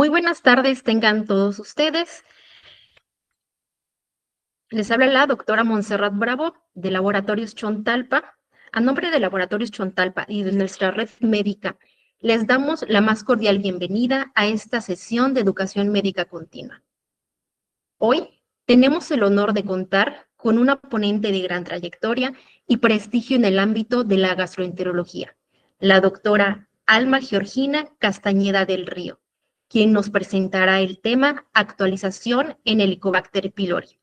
Muy buenas tardes tengan todos ustedes. Les habla la doctora Montserrat Bravo de Laboratorios Chontalpa. A nombre de Laboratorios Chontalpa y de nuestra red médica, les damos la más cordial bienvenida a esta sesión de educación médica continua. Hoy tenemos el honor de contar con una ponente de gran trayectoria y prestigio en el ámbito de la gastroenterología, la doctora Alma Georgina Castañeda del Río, quien nos presentará el tema actualización en Helicobacter pylori,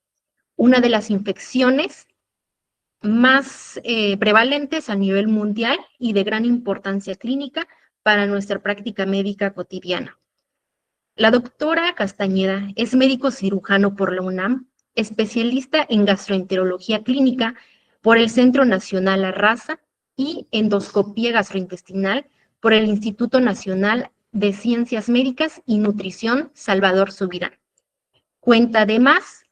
una de las infecciones más prevalentes a nivel mundial y de gran importancia clínica para nuestra práctica médica cotidiana. La doctora Castañeda es médico cirujano por la UNAM, especialista en gastroenterología clínica por el Centro Nacional Arrasa y endoscopía gastrointestinal por el Instituto Nacional de Ciencias Médicas y Nutrición Salvador Subirán. Cuenta además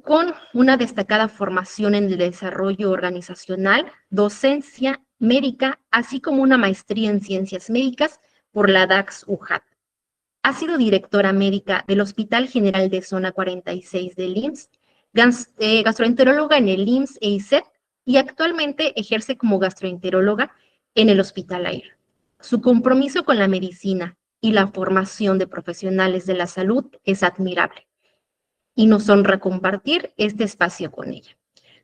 con una destacada formación en el desarrollo organizacional, docencia médica, así como una maestría en ciencias médicas por la DAX UJAT. Ha sido directora médica del Hospital General de Zona 46 del IMSS, gastroenteróloga en el IMSS e ISET y actualmente ejerce como gastroenteróloga en el Hospital AIR. Su compromiso con la medicina y la formación de profesionales de la salud es admirable y nos honra compartir este espacio con ella.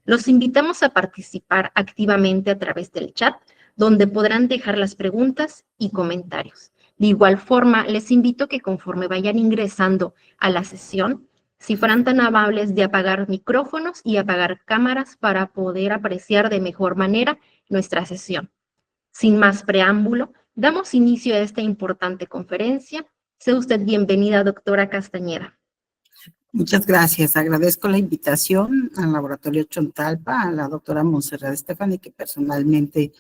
Los invitamos a participar activamente a través del chat, donde podrán dejar las preguntas y comentarios. De igual forma, les invito que conforme vayan ingresando a la sesión, si fueran tan amables de apagar micrófonos y apagar cámaras para poder apreciar de mejor manera nuestra sesión. Sin más preámbulo, damos inicio a esta importante conferencia. Sea usted bienvenida, doctora Castañeda. Muchas gracias. Agradezco la invitación al Laboratorio Chontalpa, a la doctora Montserrat Estefani, que personalmente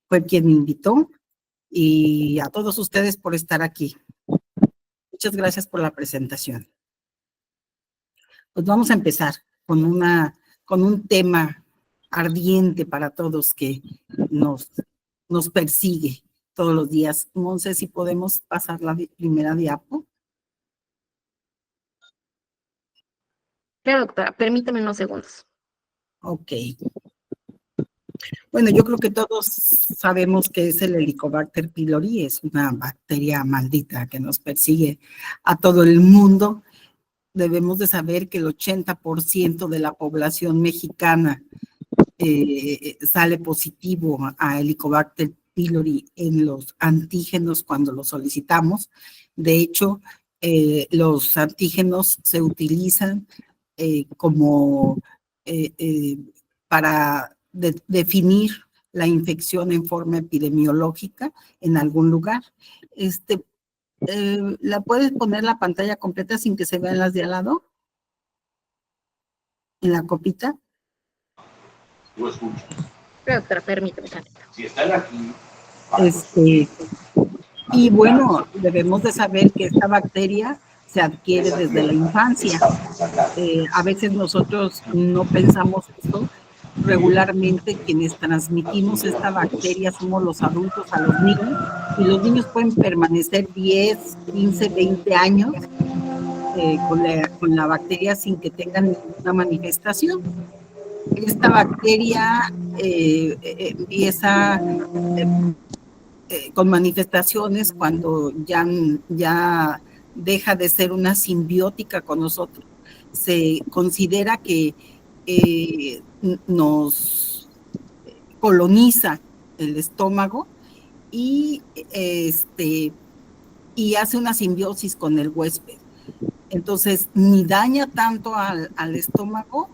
fue quien me invitó, y a todos ustedes por estar aquí. Muchas gracias por la presentación. Pues vamos a empezar con un tema ardiente para todos que nos persigue todos los días. No sé si podemos pasar la primera diapo. Claro, doctora, permítame unos segundos. Ok. Bueno, yo creo que todos sabemos que es el Helicobacter pylori, es una bacteria maldita que nos persigue a todo el mundo. Debemos de saber que el 80% de la población mexicana sale positivo a Helicobacter pylori en los antígenos cuando los solicitamos. De hecho, los antígenos se utilizan para definir la infección en forma epidemiológica en algún lugar. ¿La puedes poner la pantalla completa sin que se vean las de al lado? ¿En la copita? Lo escucho. Pero, doctora, permítame. Si están aquí... Y bueno, debemos de saber que esta bacteria se adquiere desde la infancia. A veces nosotros no pensamos esto. Regularmente quienes transmitimos esta bacteria somos los adultos a los niños, y los niños pueden permanecer 10, 15, 20 años con la bacteria sin que tengan ninguna manifestación. Esta bacteria empieza con manifestaciones cuando ya deja de ser una simbiótica con nosotros. Se considera que nos coloniza el estómago y hace una simbiosis con el huésped. Entonces, ni daña tanto al estómago,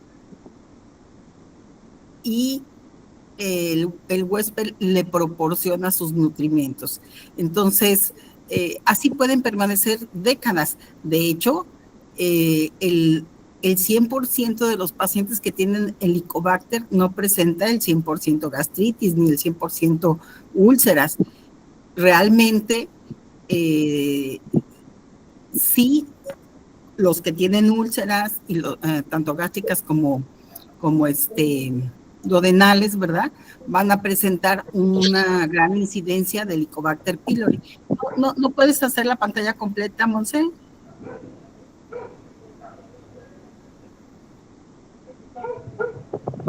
y el huésped le proporciona sus nutrimentos. Entonces, así pueden permanecer décadas. De hecho, el 100% de los pacientes que tienen Helicobacter no presenta el 100% gastritis ni el 100% úlceras. Realmente, sí, los que tienen úlceras, y tanto gástricas como duodenales, ¿verdad? Van a presentar una gran incidencia de Helicobacter pylori. ¿No puedes hacer la pantalla completa, Monse?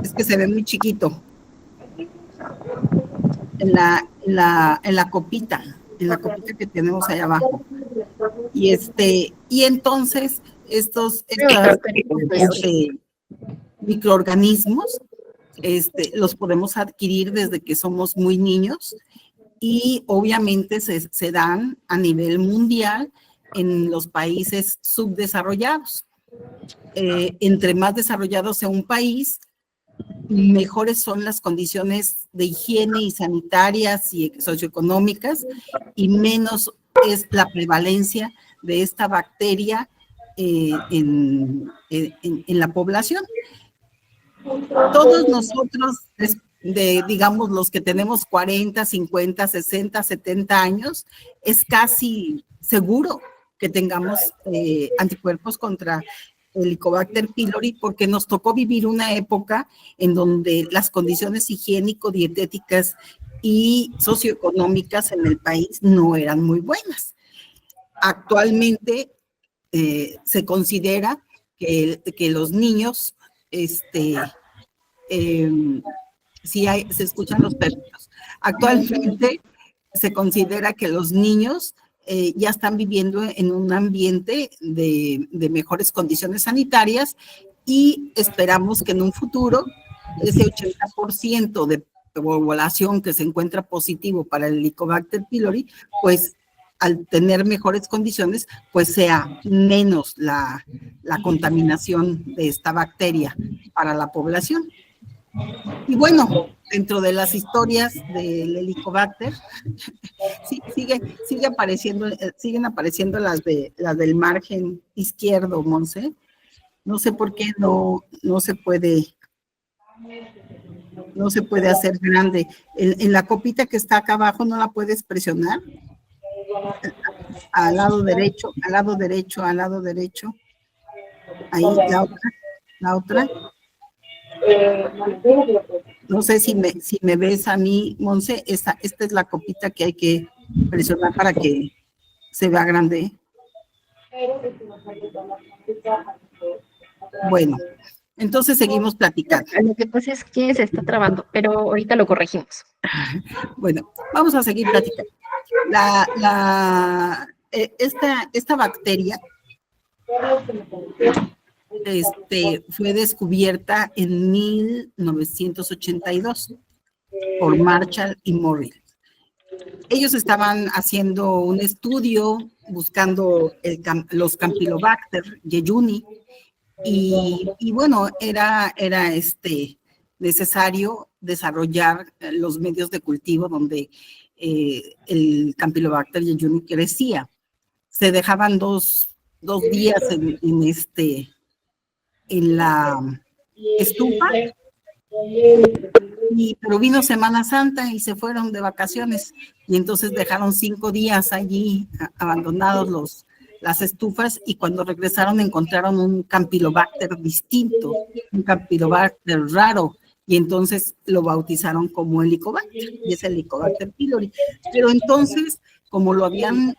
Es que se ve muy chiquito. En la copita que tenemos ahí abajo. Y entonces estos microorganismos los podemos adquirir desde que somos muy niños y obviamente se dan a nivel mundial en los países subdesarrollados. Entre más desarrollado sea un país, mejores son las condiciones de higiene y sanitarias y socioeconómicas y menos es la prevalencia de esta bacteria en la población. Todos nosotros, digamos, los que tenemos 40, 50, 60, 70 años, es casi seguro que tengamos anticuerpos contra el Helicobacter pylori, porque nos tocó vivir una época en donde las condiciones higiénico-dietéticas y socioeconómicas en el país no eran muy buenas. Actualmente se considera que los niños, se escuchan los perritos. Actualmente se considera que los niños ya están viviendo en un ambiente de mejores condiciones sanitarias y esperamos que en un futuro ese 80% de población que se encuentra positivo para el Helicobacter pylori, pues al tener mejores condiciones, pues sea menos la contaminación de esta bacteria para la población. Y bueno, dentro de las historias del Helicobacter, siguen apareciendo las del margen izquierdo, Monse. No sé por qué no se puede hacer grande. En la copita que está acá abajo, ¿no la puedes presionar? Al lado derecho. Ahí, la otra. No sé si me ves a mí, Monse, esta es la copita que hay que presionar para que se vea grande. Bueno, entonces seguimos platicando. Lo que pasa es que se está trabando, pero ahorita lo corregimos. Bueno, vamos a seguir platicando. Esta bacteria fue descubierta en 1982 por Marshall y Morrill. Ellos estaban haciendo un estudio buscando los Campylobacter jejuni y bueno, era necesario desarrollar los medios de cultivo donde el Campylobacter jejuni crecía. Se dejaban dos días en la estufa, pero vino Semana Santa y se fueron de vacaciones y entonces dejaron 5 días allí abandonados las estufas y cuando regresaron encontraron un Campylobacter distinto, un Campylobacter raro y entonces lo bautizaron como Helicobacter y es el Helicobacter pylori. Pero entonces, como habían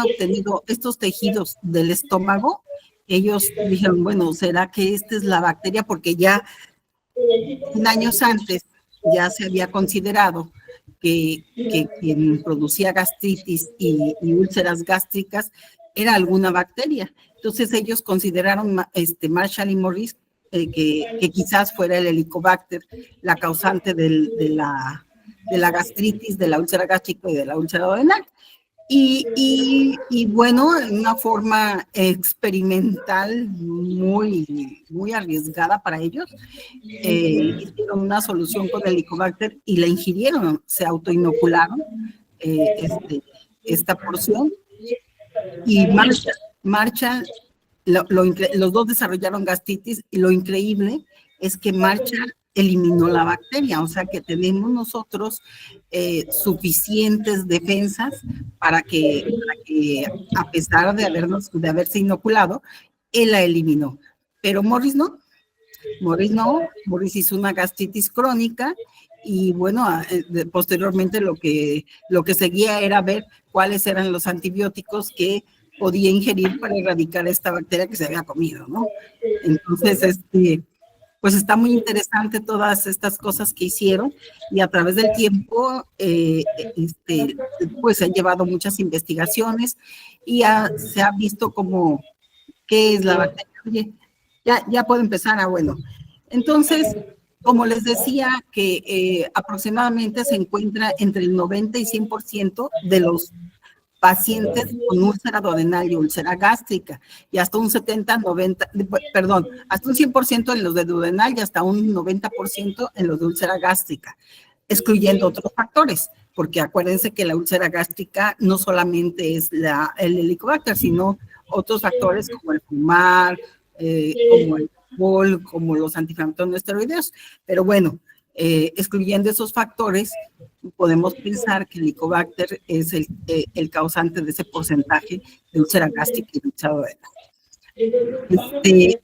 obtenido estos tejidos del estómago, ellos dijeron, bueno, ¿será que esta es la bacteria? Porque ya años antes ya se había considerado que quien producía gastritis y úlceras gástricas era alguna bacteria. Entonces ellos consideraron, Marshall y Morris, que quizás fuera el Helicobacter la causante de la gastritis, de la úlcera gástrica y de la úlcera duodenal. Y bueno, en una forma experimental muy, muy arriesgada para ellos, hicieron una solución con el Helicobacter y la ingirieron, se autoinocularon esta porción y Marshall, los dos desarrollaron gastritis y lo increíble es que Marshall eliminó la bacteria, o sea que tenemos nosotros suficientes defensas para que a pesar de haberse inoculado, él la eliminó. Pero Morris no. Morris no, Morris hizo una gastritis crónica y bueno, posteriormente lo que seguía era ver cuáles eran los antibióticos que podía ingerir para erradicar esta bacteria que se había comido, ¿no? Entonces, pues está muy interesante todas estas cosas que hicieron y a través del tiempo, pues se han llevado muchas investigaciones y se ha visto como qué es la bacteria. Oye, ya puedo empezar. Bueno, entonces, como les decía, que aproximadamente se encuentra entre el 90 y 100% de los pacientes con úlcera duodenal y úlcera gástrica, y hasta un 70, 90, perdón, hasta un 100% en los de duodenal y hasta un 90% en los de úlcera gástrica, excluyendo otros factores, porque acuérdense que la úlcera gástrica no solamente es el Helicobacter, sino otros factores como el fumar, como el alcohol, como los antiinflamatorios no esteroideos, pero bueno, excluyendo esos factores, podemos pensar que el Helicobacter es el causante de ese porcentaje de úlcera gástrica y úlcera duodenal.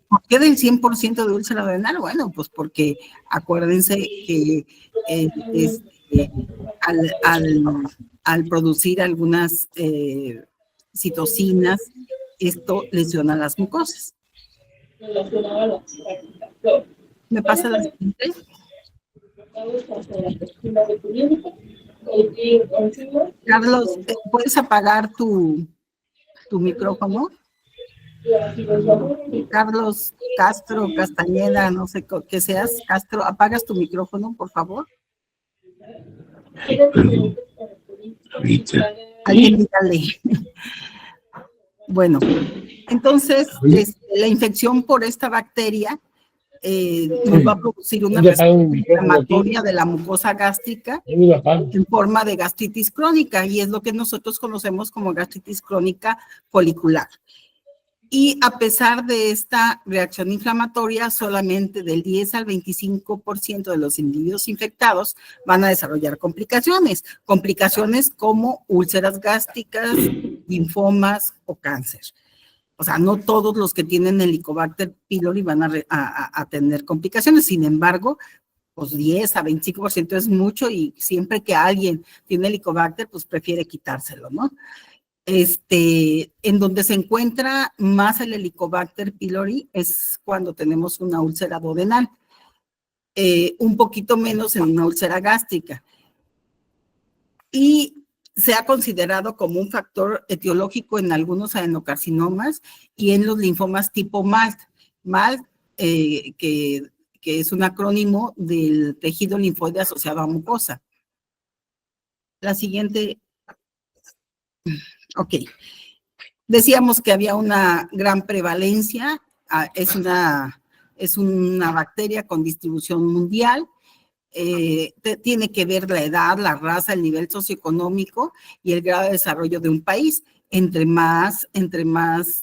¿Por qué del 100% de úlcera duodenal? Bueno, pues porque acuérdense que al producir algunas citocinas, esto lesiona las mucosas. ¿Me pasa la siguiente? Carlos, ¿puedes apagar tu micrófono? Carlos Castro, Castañeda, no sé qué seas. Castro, ¿apagas tu micrófono, por favor? Alguien dígale. Bueno, entonces, la infección por esta bacteria nos va a producir una respuesta inflamatoria de la mucosa gástrica en forma de gastritis crónica, y es lo que nosotros conocemos como gastritis crónica folicular. Y a pesar de esta reacción inflamatoria, solamente del 10 al 25% de los individuos infectados van a desarrollar complicaciones como úlceras gástricas, linfomas o cáncer. O sea, no todos los que tienen Helicobacter pylori van a tener complicaciones. Sin embargo, pues 10 a 25% es mucho, y siempre que alguien tiene Helicobacter, pues prefiere quitárselo, ¿no? En donde se encuentra más el Helicobacter pylori es cuando tenemos una úlcera duodenal, un poquito menos en una úlcera gástrica. Y se ha considerado como un factor etiológico en algunos adenocarcinomas y en los linfomas tipo MALT. MALT, que es un acrónimo del tejido linfoide asociado a mucosa. La siguiente. Ok. Decíamos que había una gran prevalencia. Es una bacteria con distribución mundial. Tiene que ver la edad, la raza, el nivel socioeconómico y el grado de desarrollo de un país. Entre más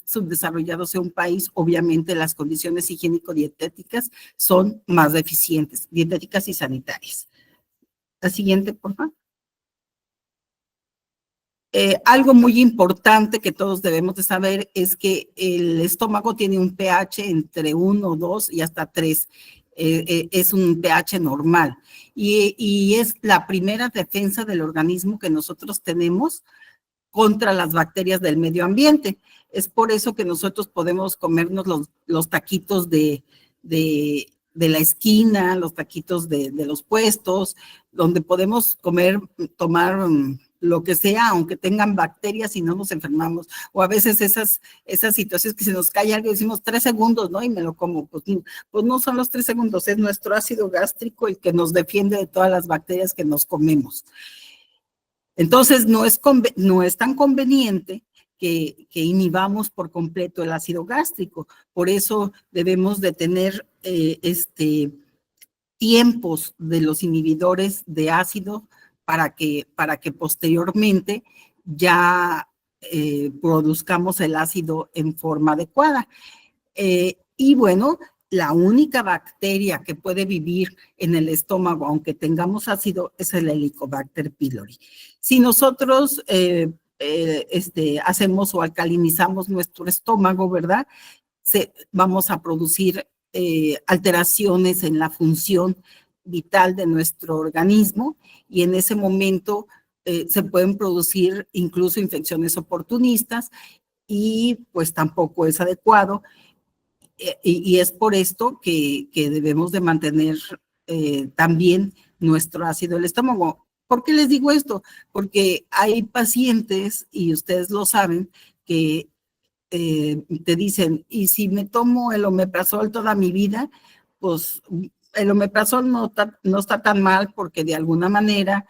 subdesarrollado sea un país, obviamente las condiciones higiénico-dietéticas son más deficientes, dietéticas y sanitarias. La siguiente, por favor. Algo muy importante que todos debemos de saber es que el estómago tiene un pH entre 1, 2 y hasta 3. Es un pH normal y es la primera defensa del organismo que nosotros tenemos contra las bacterias del medio ambiente. Es por eso que nosotros podemos comernos los taquitos de la esquina, los taquitos de los puestos, donde podemos tomar lo que sea, aunque tengan bacterias y no nos enfermamos. O a veces esas situaciones que se nos cae algo y decimos 3 segundos, ¿no? Y me lo como. Pues no son los 3 segundos, es nuestro ácido gástrico el que nos defiende de todas las bacterias que nos comemos. Entonces, no es tan conveniente que inhibamos por completo el ácido gástrico. Por eso debemos de tener tiempos de los inhibidores de ácido para que posteriormente ya produzcamos el ácido en forma adecuada. Y bueno, la única bacteria que puede vivir en el estómago, aunque tengamos ácido, es el Helicobacter pylori. Si nosotros hacemos o alcalinizamos nuestro estómago, ¿verdad? Vamos a producir alteraciones en la función vital de nuestro organismo y en ese momento se pueden producir incluso infecciones oportunistas y pues tampoco es adecuado. Y es por esto que debemos de mantener también nuestro ácido del estómago. ¿Por qué les digo esto? Porque hay pacientes, y ustedes lo saben, que te dicen, y si me tomo el omeprazol toda mi vida, pues el omeprazol no está tan mal porque de alguna manera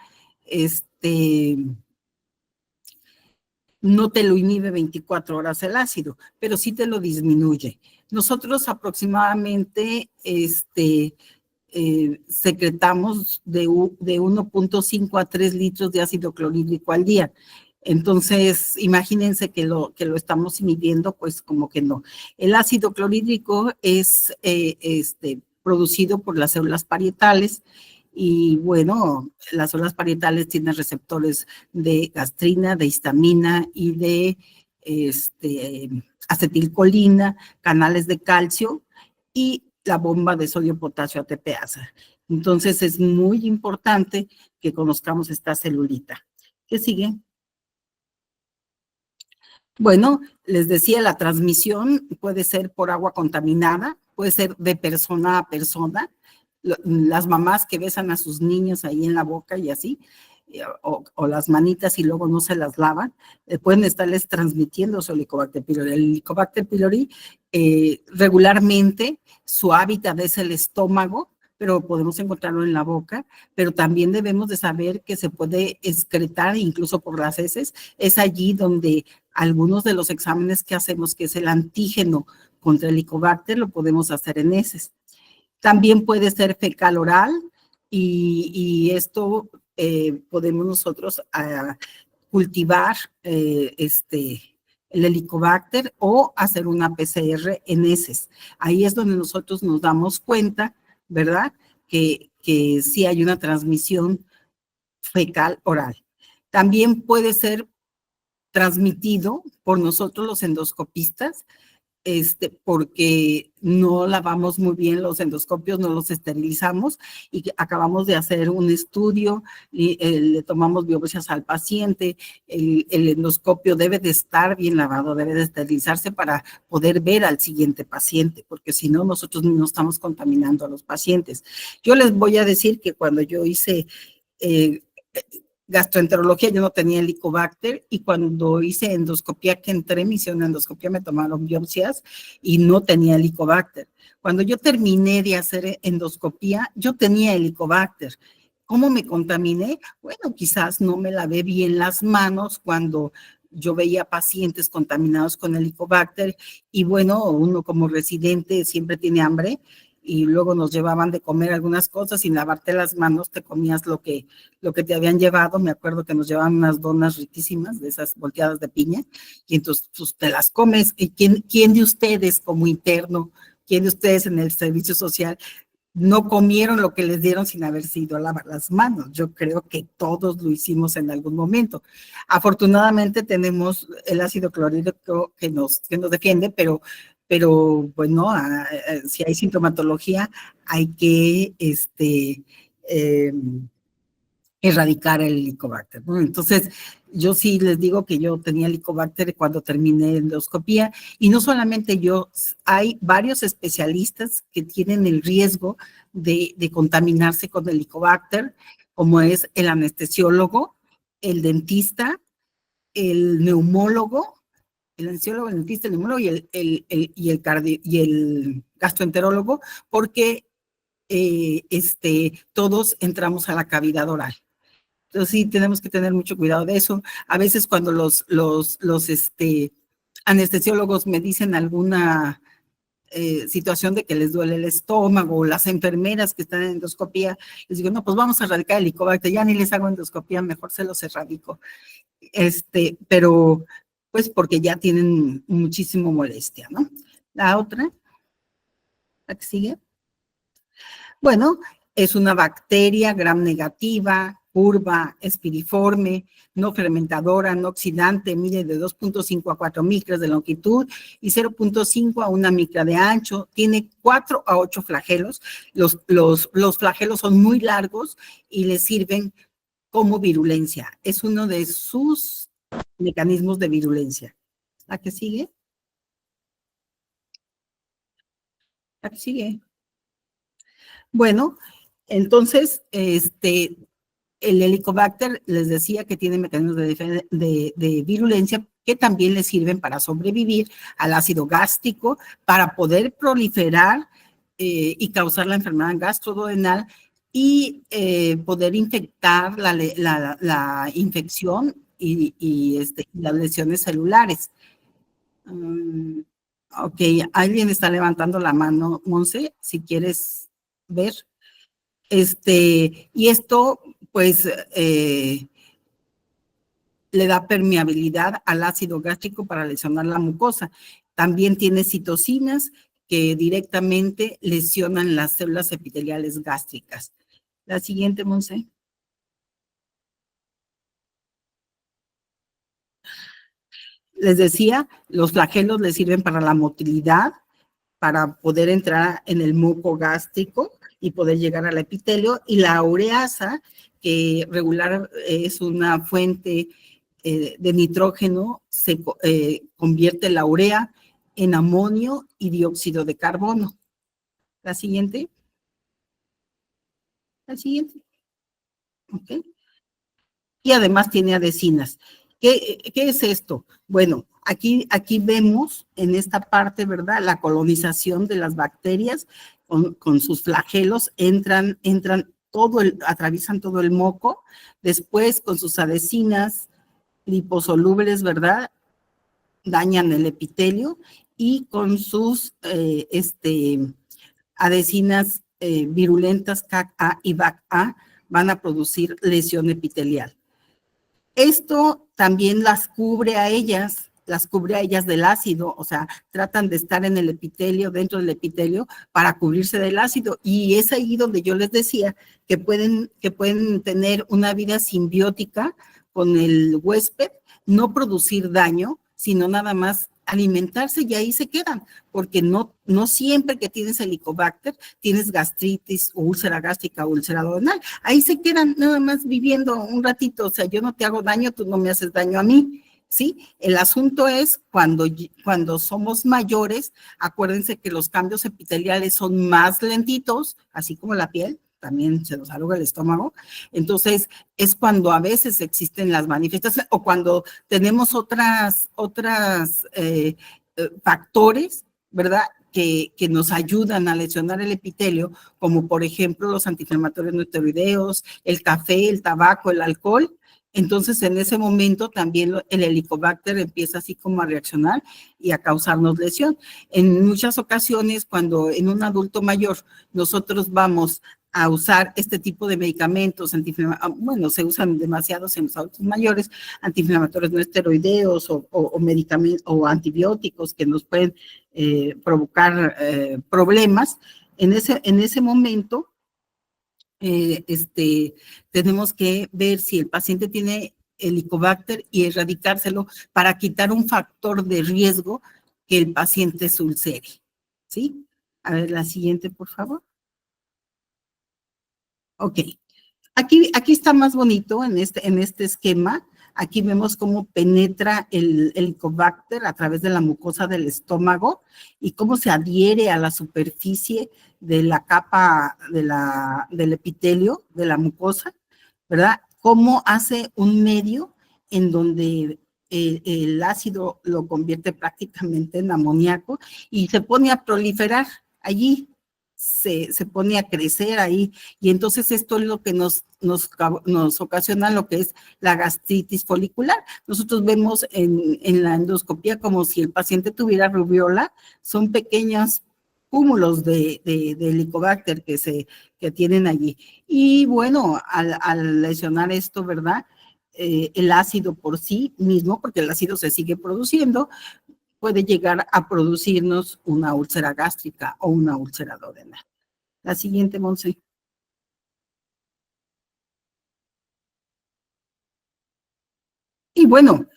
no te lo inhibe 24 horas el ácido, pero sí te lo disminuye. Nosotros aproximadamente secretamos de 1.5 a 3 litros de ácido clorhídrico al día. Entonces, imagínense que lo estamos midiendo, pues como que no. El ácido clorhídrico es producido por las células parietales y bueno, las células parietales tienen receptores de gastrina, de histamina y de acetilcolina, canales de calcio y la bomba de sodio-potasio ATPasa. Entonces, es muy importante que conozcamos esta celulita. ¿Qué sigue? Bueno, les decía, la transmisión puede ser por agua contaminada, puede ser de persona a persona. Las mamás que besan a sus niños ahí en la boca y así, o las manitas y luego no se las lavan, pueden estarles transmitiendo su Helicobacter pylori. El Helicobacter pylori regularmente su hábitat es el estómago, pero podemos encontrarlo en la boca, pero también debemos de saber que se puede excretar incluso por las heces. Es allí donde algunos de los exámenes que hacemos, que es el antígeno contra el Helicobacter, lo podemos hacer en heces. También puede ser fecal oral y esto podemos nosotros cultivar el Helicobacter o hacer una PCR en heces. Ahí es donde nosotros nos damos cuenta, ¿verdad? Que sí hay una transmisión fecal oral. También puede ser transmitido por nosotros los endoscopistas, porque no lavamos muy bien los endoscopios, no los esterilizamos y acabamos de hacer un estudio y le tomamos biopsias al paciente. El endoscopio debe de estar bien lavado, debe de esterilizarse para poder ver al siguiente paciente, porque si no, nosotros no estamos contaminando a los pacientes. Yo les voy a decir que cuando yo hice gastroenterología, yo no tenía Helicobacter y cuando hice endoscopía, que entré, me hicieron endoscopía, me tomaron biopsias y no tenía Helicobacter. Cuando yo terminé de hacer endoscopía, yo tenía Helicobacter. ¿Cómo me contaminé? Bueno, quizás no me lavé bien las manos cuando yo veía pacientes contaminados con Helicobacter y bueno, uno como residente siempre tiene hambre y luego nos llevaban de comer algunas cosas, sin lavarte las manos te comías lo que te habían llevado. Me acuerdo que nos llevaban unas donas riquísimas, de esas volteadas de piña, y entonces pues, te las comes. ¿Y quién de ustedes como interno, quién de ustedes en el servicio social no comieron lo que les dieron sin haberse ido a lavar las manos? Yo creo que todos lo hicimos en algún momento. Afortunadamente tenemos el ácido clorhídrico que nos defiende, pero bueno, si hay sintomatología, hay que erradicar el Helicobacter, ¿no? Entonces, yo sí les digo que yo tenía Helicobacter cuando terminé endoscopía, y no solamente yo, hay varios especialistas que tienen el riesgo de contaminarse con el Helicobacter, como es el anestesiólogo, el dentista, el neumólogo, el anestesiólogo, el dentista, el neumólogo y el gastroenterólogo, porque todos entramos a la cavidad oral. Entonces sí tenemos que tener mucho cuidado de eso. A veces cuando los anestesiólogos me dicen alguna situación de que les duele el estómago, o las enfermeras que están en endoscopía, les digo, no, pues vamos a erradicar el Helicobacter, ya ni les hago endoscopía, mejor se los erradico. Pero pues porque ya tienen muchísimo molestia, ¿no? La otra, la que sigue. Bueno, es una bacteria gram negativa curva, espiriforme, no fermentadora, no oxidante, mide de 2.5 a 4 micras de longitud y 0.5 a 1 micra de ancho. Tiene 4 a 8 flagelos. Los flagelos son muy largos y le sirven como virulencia. Es uno de sus mecanismos de virulencia. ¿La que sigue? ¿La que sigue? Bueno, entonces, el Helicobacter les decía que tiene mecanismos de virulencia que también le sirven para sobrevivir al ácido gástrico, para poder proliferar y causar la enfermedad gastroduodenal y poder infectar la infección y las lesiones celulares. Ok, alguien está levantando la mano, Monse, si quieres ver. Y esto, pues, le da permeabilidad al ácido gástrico para lesionar la mucosa. También tiene citocinas que directamente lesionan las células epiteliales gástricas. La siguiente, Monse. Les decía, los flagelos les sirven para la motilidad, para poder entrar en el muco gástrico y poder llegar al epitelio, y la ureasa, que regular es una fuente de nitrógeno, se convierte la urea en amonio y dióxido de carbono. La siguiente. La siguiente. Ok. Y además tiene adhesinas. ¿Qué es esto? Bueno, aquí vemos en esta parte, ¿verdad? La colonización de las bacterias con sus flagelos, entran atraviesan todo el moco, después con sus adhesinas liposolubles, ¿verdad? Dañan el epitelio y con sus adhesinas virulentas CAC-A y BAC-A van a producir lesión epitelial. Esto también las cubre a ellas del ácido, o sea, tratan de estar en el epitelio, dentro del epitelio, para cubrirse del ácido, y es ahí donde yo les decía que pueden tener una vida simbiótica con el huésped, no producir daño, sino nada más alimentarse, y ahí se quedan, porque no siempre que tienes Helicobacter tienes gastritis, o úlcera gástrica, o úlcera duodenal. Ahí se quedan nada más viviendo un ratito, o sea, yo no te hago daño, tú no me haces daño a mí, ¿sí? El asunto es cuando somos mayores, acuérdense que los cambios epiteliales son más lentitos, así como la piel, también se nos arruga el estómago. Entonces, es cuando a veces existen las manifestaciones, o cuando tenemos otras factores, ¿verdad?, que nos ayudan a lesionar el epitelio, como por ejemplo los antiinflamatorios no esteroideos, el café, el tabaco, el alcohol. Entonces, en ese momento también el Helicobacter empieza así como a reaccionar y a causarnos lesión. En muchas ocasiones, cuando en un adulto mayor nosotros vamos a usar este tipo de medicamentos bueno, se usan demasiados en los adultos mayores, antiinflamatorios no esteroideos o medicamentos o antibióticos que nos pueden provocar problemas. En ese momento, tenemos que ver si el paciente tiene Helicobacter y erradicárselo para quitar un factor de riesgo que el paciente se ulcere, ¿sí? A ver, la siguiente, por favor. Ok, aquí está más bonito en este esquema. Aquí vemos cómo penetra el Helicobacter a través de la mucosa del estómago y cómo se adhiere a la superficie de la capa del epitelio de la mucosa, ¿verdad? Cómo hace un medio en donde el ácido lo convierte prácticamente en amoníaco y se pone a proliferar allí. Se pone a crecer ahí, y entonces esto es lo que nos ocasiona lo que es la gastritis folicular. Nosotros vemos en la endoscopía como si el paciente tuviera rubiola, son pequeños cúmulos de Helicobacter que tienen allí. Y bueno, al lesionar esto, ¿verdad? El ácido por sí mismo, porque el ácido se sigue produciendo, puede llegar a producirnos una úlcera gástrica o una úlcera duodenal. La siguiente, Monse. Y bueno,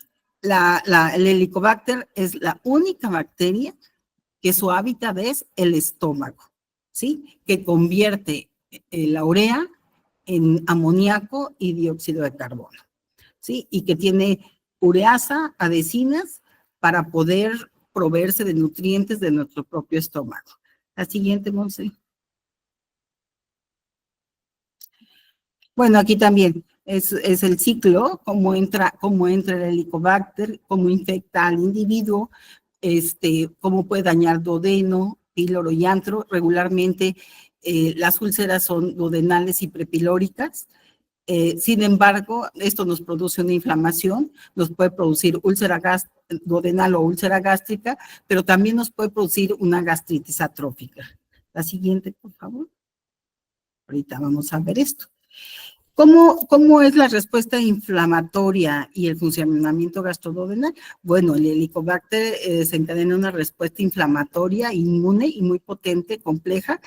el Helicobacter es la única bacteria que su hábitat es el estómago, ¿sí? Que convierte la urea en amoníaco y dióxido de carbono, ¿sí? Y que tiene ureasa, adhesinas, para poder proveerse de nutrientes de nuestro propio estómago. La siguiente, Monse. Bueno, aquí también es el ciclo, cómo entra el Helicobacter, cómo infecta al individuo, cómo puede dañar duodeno, píloro y antro. Regularmente las úlceras son duodenales y prepilóricas. Sin embargo, esto nos produce una inflamación, nos puede producir úlcera duodenal o úlcera gástrica, pero también nos puede producir una gastritis atrófica. La siguiente, por favor. Ahorita vamos a ver esto. ¿Cómo es la respuesta inflamatoria y el funcionamiento gastroduodenal? Bueno, el Helicobacter desencadena una respuesta inflamatoria, inmune y muy potente, compleja,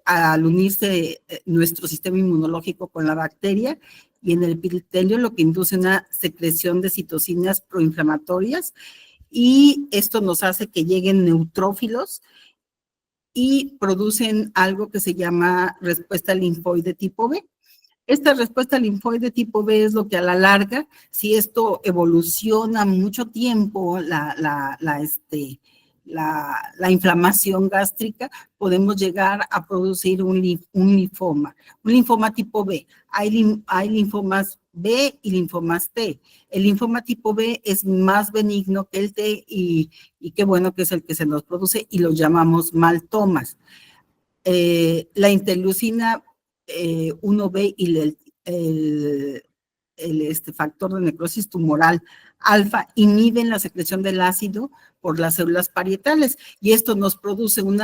al unirse nuestro sistema inmunológico con la bacteria, y en el epitelio lo que induce una secreción de citocinas proinflamatorias, y esto nos hace que lleguen neutrófilos y producen algo que se llama respuesta linfoide tipo B. Esta respuesta linfoide tipo B es lo que a la larga, si esto evoluciona mucho tiempo, la inflamación gástrica, podemos llegar a producir un linfoma tipo B. Hay linfomas B y linfomas T. El linfoma tipo B es más benigno que el T y qué bueno que es el que se nos produce, y lo llamamos maltomas. La interleucina 1B y el factor de necrosis tumoral alfa inhiben la secreción del ácido por las células parietales, y esto nos produce un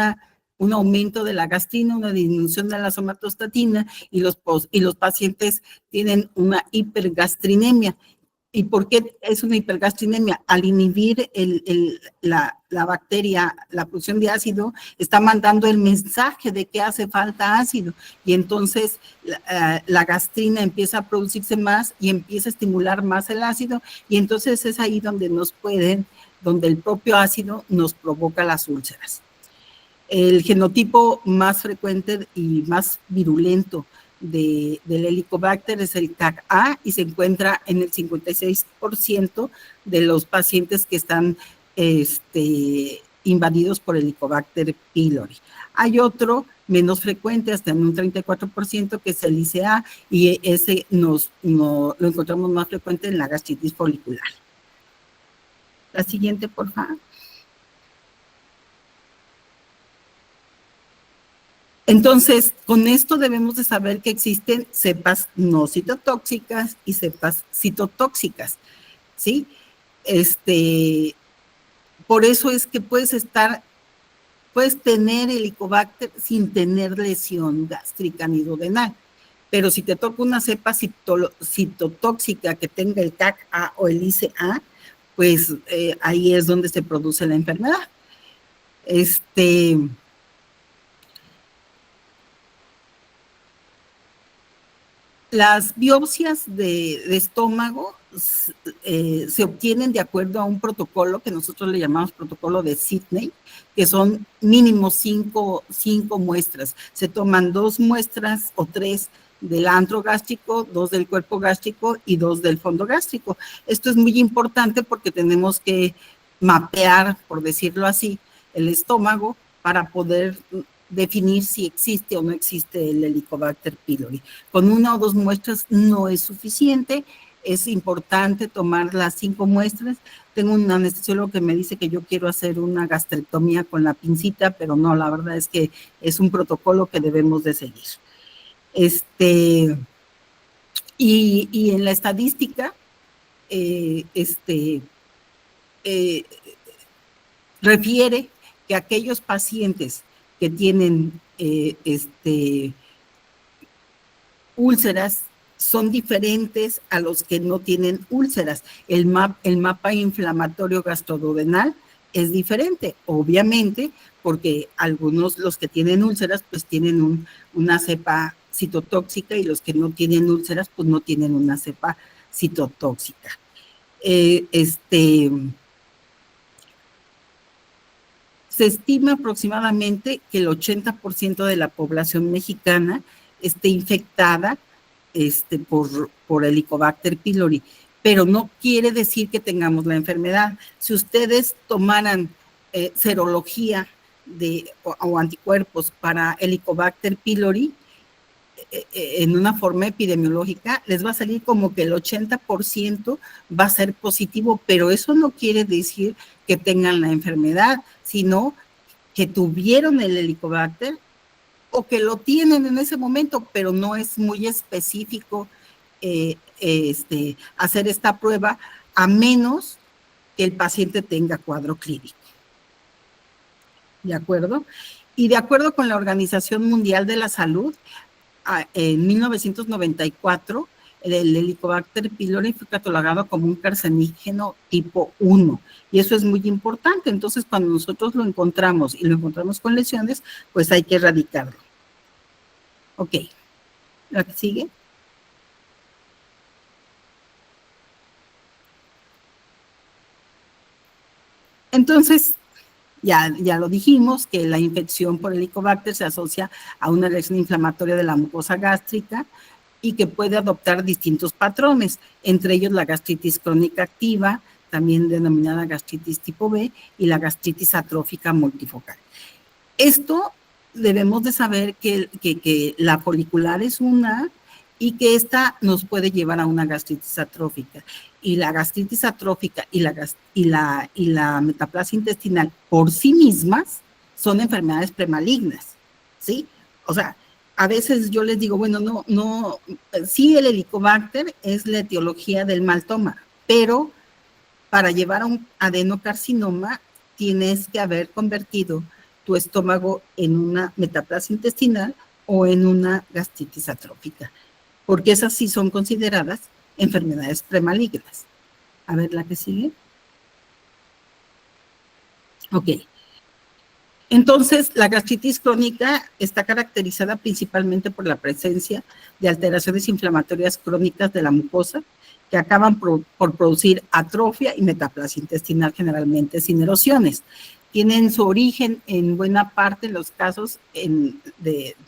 aumento de la gastrina, una disminución de la somatostatina, y los pacientes tienen una hipergastrinemia. ¿Y por qué es una hipergastrinemia? Al inhibir la bacteria, la producción de ácido, está mandando el mensaje de que hace falta ácido, y entonces la gastrina empieza a producirse más y empieza a estimular más el ácido, y entonces es ahí donde donde el propio ácido nos provoca las úlceras. El genotipo más frecuente y más virulento del Helicobacter es el CAC-A, y se encuentra en el 56% de los pacientes que están invadidos por Helicobacter pylori. Hay otro menos frecuente, hasta en un 34%, que es el ICA, y ese lo encontramos más frecuente en la gastritis folicular. La siguiente, por favor. Entonces, con esto debemos de saber que existen cepas no citotóxicas y cepas citotóxicas, ¿sí? Por eso es que puedes tener Helicobacter sin tener lesión gástrica ni duodenal, pero si te toca una cepa citotóxica que tenga el CAC-A o el ICA, pues ahí es donde se produce la enfermedad. Las biopsias de estómago se obtienen de acuerdo a un protocolo que nosotros le llamamos protocolo de Sidney, que son mínimo 5 muestras. Se toman 2 muestras o 3 del antro gástrico, 2 del cuerpo gástrico y 2 del fondo gástrico. Esto es muy importante porque tenemos que mapear, por decirlo así, el estómago para poder definir si existe o no existe el Helicobacter pylori. Con 1 o 2 muestras no es suficiente, es importante tomar las 5 muestras. Tengo un anestesiólogo que me dice que yo quiero hacer una gastrectomía con la pincita, pero no, la verdad es que es un protocolo que debemos de seguir. Y en la estadística, refiere que aquellos pacientes que tienen úlceras son diferentes a los que no tienen úlceras. El mapa inflamatorio gastroduodenal es diferente, obviamente, porque los que tienen úlceras, pues tienen una cepa citotóxica, y los que no tienen úlceras, pues no tienen una cepa citotóxica. Se estima aproximadamente que el 80% de la población mexicana esté infectada por Helicobacter pylori, pero no quiere decir que tengamos la enfermedad. Si ustedes tomaran serología o anticuerpos para Helicobacter pylori, en una forma epidemiológica, les va a salir como que el 80% va a ser positivo, pero eso no quiere decir que tengan la enfermedad, sino que tuvieron el Helicobacter o que lo tienen en ese momento, pero no es muy específico hacer esta prueba, a menos que el paciente tenga cuadro clínico. ¿De acuerdo? Y de acuerdo con la Organización Mundial de la Salud, en 1994, el Helicobacter pylori fue catalogado como un carcinógeno tipo 1, y eso es muy importante. Entonces, cuando nosotros lo encontramos y lo encontramos con lesiones, pues hay que erradicarlo. Ok, ¿la que sigue? Entonces, ya lo dijimos, que la infección por Helicobacter se asocia a una lesión inflamatoria de la mucosa gástrica y que puede adoptar distintos patrones, entre ellos la gastritis crónica activa, también denominada gastritis tipo B, y la gastritis atrófica multifocal. Esto debemos de saber que la folicular es una y que esta nos puede llevar a una gastritis atrófica. Y la gastritis atrófica y la metaplasia intestinal por sí mismas son enfermedades premalignas, ¿sí? O sea, a veces yo les digo, bueno, no, sí, el Helicobacter es la etiología del mal toma, pero para llevar a un adenocarcinoma tienes que haber convertido tu estómago en una metaplasia intestinal o en una gastritis atrófica, porque esas sí son consideradas enfermedades premalignas. A ver, la que sigue. Ok. Entonces, la gastritis crónica está caracterizada principalmente por la presencia de alteraciones inflamatorias crónicas de la mucosa que acaban por producir atrofia y metaplasia intestinal, generalmente sin erosiones. Tienen su origen en buena parte de los casos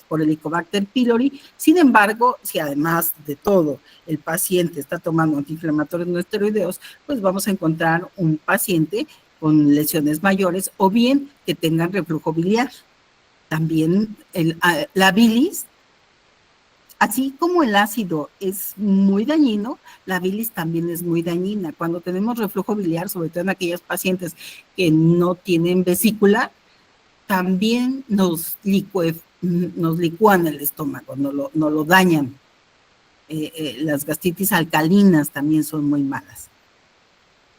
por Helicobacter pylori. Sin embargo, si además de todo el paciente está tomando antiinflamatorios no esteroideos, pues vamos a encontrar un paciente con lesiones mayores o bien que tengan reflujo biliar. También la bilis, así como el ácido es muy dañino, la bilis también es muy dañina. Cuando tenemos reflujo biliar, sobre todo en aquellos pacientes que no tienen vesícula, también nos licúan el estómago, nos lo dañan. Las gastritis alcalinas también son muy malas.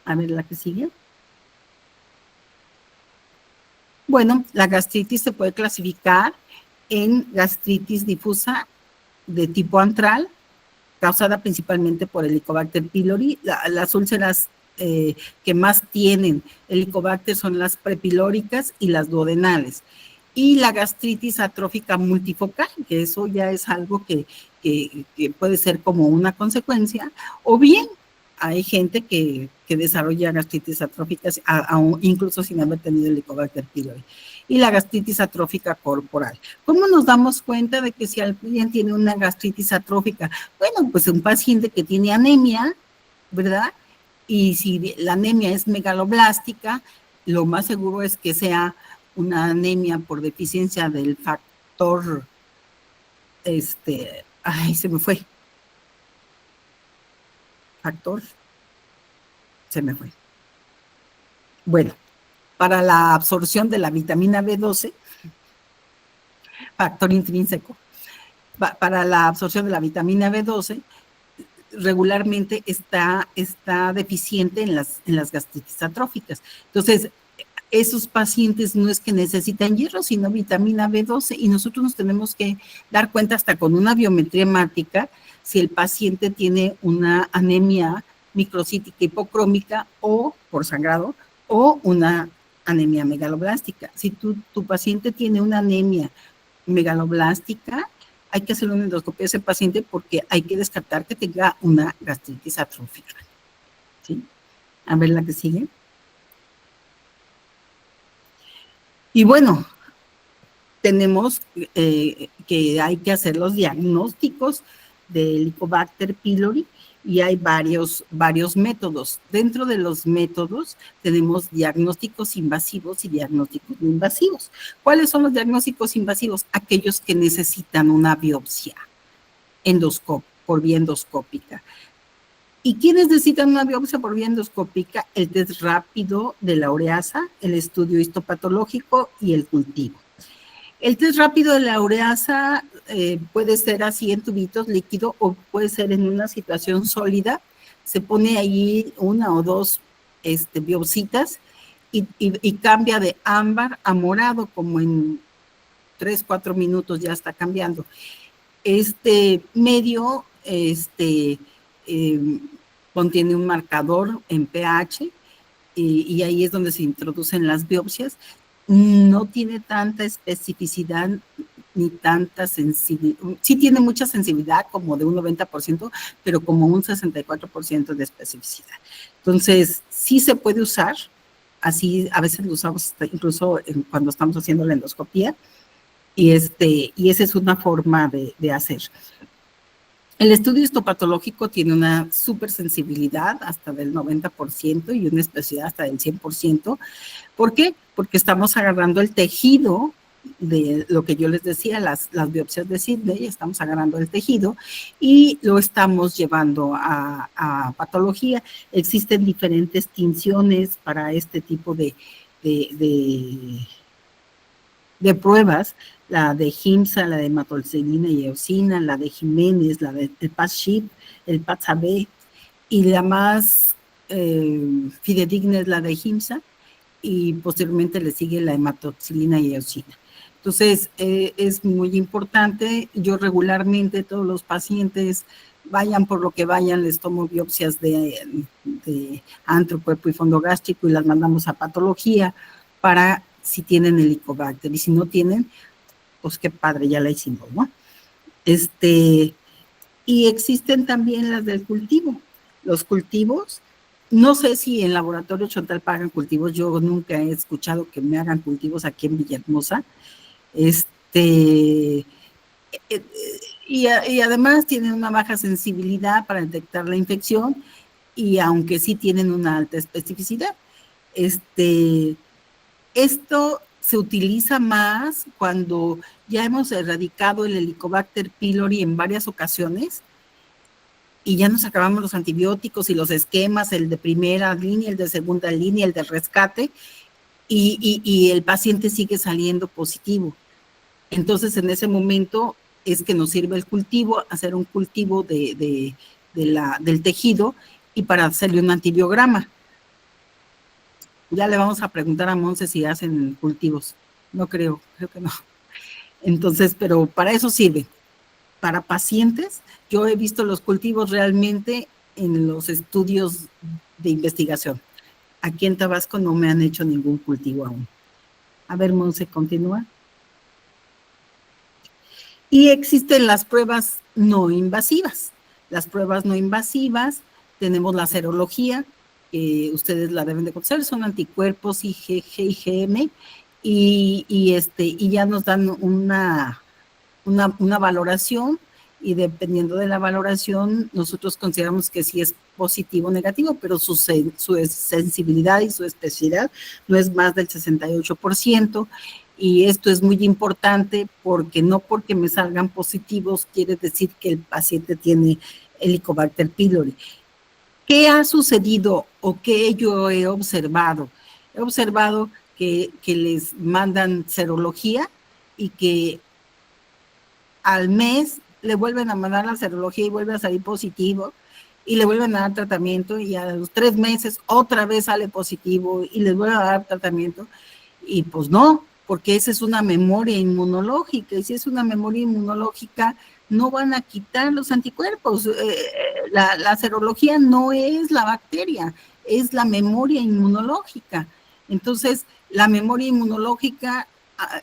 A ver, la que sigue. Bueno, la gastritis se puede clasificar en gastritis difusa de tipo antral, causada principalmente por Helicobacter pylori. Las úlceras que más tienen Helicobacter son las prepilóricas y las duodenales. Y la gastritis atrófica multifocal, que eso ya es algo que puede ser como una consecuencia, o bien hay gente que desarrolla gastritis atrófica incluso sin haber tenido Helicobacter pylori. Y la gastritis atrófica corporal. ¿Cómo nos damos cuenta de que si alguien tiene una gastritis atrófica? Bueno, pues un paciente que tiene anemia, ¿verdad? Y si la anemia es megaloblástica, lo más seguro es que sea una anemia por deficiencia del factor, se me fue. Se me fue. Bueno, para la absorción de la vitamina B12, factor intrínseco, para la absorción de la vitamina B12, regularmente está deficiente en las gastritis atróficas. Entonces, esos pacientes no es que necesitan hierro, sino vitamina B12, y nosotros nos tenemos que dar cuenta hasta con una biometría hemática si el paciente tiene una anemia microcítica hipocrómica o por sangrado o una anemia megaloblástica. Si tu paciente tiene una anemia megaloblástica, hay que hacer una endoscopia a ese paciente porque hay que descartar que tenga una gastritis atrófica. ¿Sí? A ver la que sigue. Y bueno, tenemos que hay que hacer los diagnósticos del Helicobacter pylori y hay varios métodos. Dentro de los métodos tenemos diagnósticos invasivos y diagnósticos no invasivos. ¿Cuáles son los diagnósticos invasivos? Aquellos que necesitan una biopsia por vía endoscópica. ¿Y quiénes necesitan una biopsia por vía endoscópica? El test rápido de la ureasa, el estudio histopatológico y el cultivo. El test rápido de la ureasa puede ser así en tubitos líquido o puede ser en una situación sólida. Se pone ahí 1 o 2 biopsitas y cambia de ámbar a morado, como en 3-4 minutos ya está cambiando. Este medio contiene un marcador en pH y ahí es donde se introducen las biopsias. No tiene tanta especificidad ni tanta sensibilidad. Sí tiene mucha sensibilidad, como de un 90%, pero como un 64% de especificidad. Entonces, sí se puede usar. Así a veces lo usamos incluso cuando estamos haciendo la endoscopía. Y esa es una forma de hacer. El estudio histopatológico tiene una supersensibilidad hasta del 90% y una especificidad hasta del 100%. ¿Por qué? Porque estamos agarrando el tejido de lo que yo les decía, las biopsias de Sidney, estamos agarrando el tejido y lo estamos llevando a patología. Existen diferentes tinciones para este tipo de pruebas, la de HIMSA, la de hematocilina y eosina, la de Jiménez, la del PAS-CHIP, el PAS-AB, y la más fidedigna es la de HIMSA, y posteriormente le sigue la hematoxilina y eosina. Entonces, es muy importante. Yo regularmente, todos los pacientes, vayan por lo que vayan, les tomo biopsias de antro, cuerpo y fondo gástrico y las mandamos a patología para si tienen Helicobacter, y si no tienen, pues qué padre, ya la hicimos, ¿no? Y existen también las del cultivo. Los cultivos, no sé si en Laboratorio Chontalpa hagan cultivos, yo nunca he escuchado que me hagan cultivos aquí en Villahermosa. Y además tienen una baja sensibilidad para detectar la infección, y aunque sí tienen una alta especificidad. Esto se utiliza más cuando ya hemos erradicado el Helicobacter pylori en varias ocasiones y ya nos acabamos los antibióticos y los esquemas, el de primera línea, el de segunda línea, el de rescate, y el paciente sigue saliendo positivo. Entonces, en ese momento es que nos sirve el cultivo, hacer un cultivo del tejido y para hacerle un antibiograma. Ya le vamos a preguntar a Monse si hacen cultivos. No creo que no. Entonces, pero para eso sirve. Para pacientes, yo he visto los cultivos realmente en los estudios de investigación. Aquí en Tabasco no me han hecho ningún cultivo aún. A ver, Monse, continúa. Y existen las pruebas no invasivas. Las pruebas no invasivas, tenemos la serología, que ustedes la deben de conocer, son anticuerpos IgG, IgM, y ya nos dan una valoración, y dependiendo de la valoración, nosotros consideramos que sí es positivo o negativo, pero su sensibilidad y su especificidad no es más del 68%, y esto es muy importante porque no porque me salgan positivos quiere decir que el paciente tiene Helicobacter pylori. ¿Qué ha sucedido o qué yo he observado? He observado que les mandan serología y que al mes le vuelven a mandar la serología y vuelve a salir positivo, y le vuelven a dar tratamiento, y a los 3 meses otra vez sale positivo y les vuelven a dar tratamiento, y pues no, porque esa es una memoria inmunológica, y si es una memoria inmunológica, no van a quitar los anticuerpos. La serología no es la bacteria, es la memoria inmunológica. Entonces, la memoria inmunológica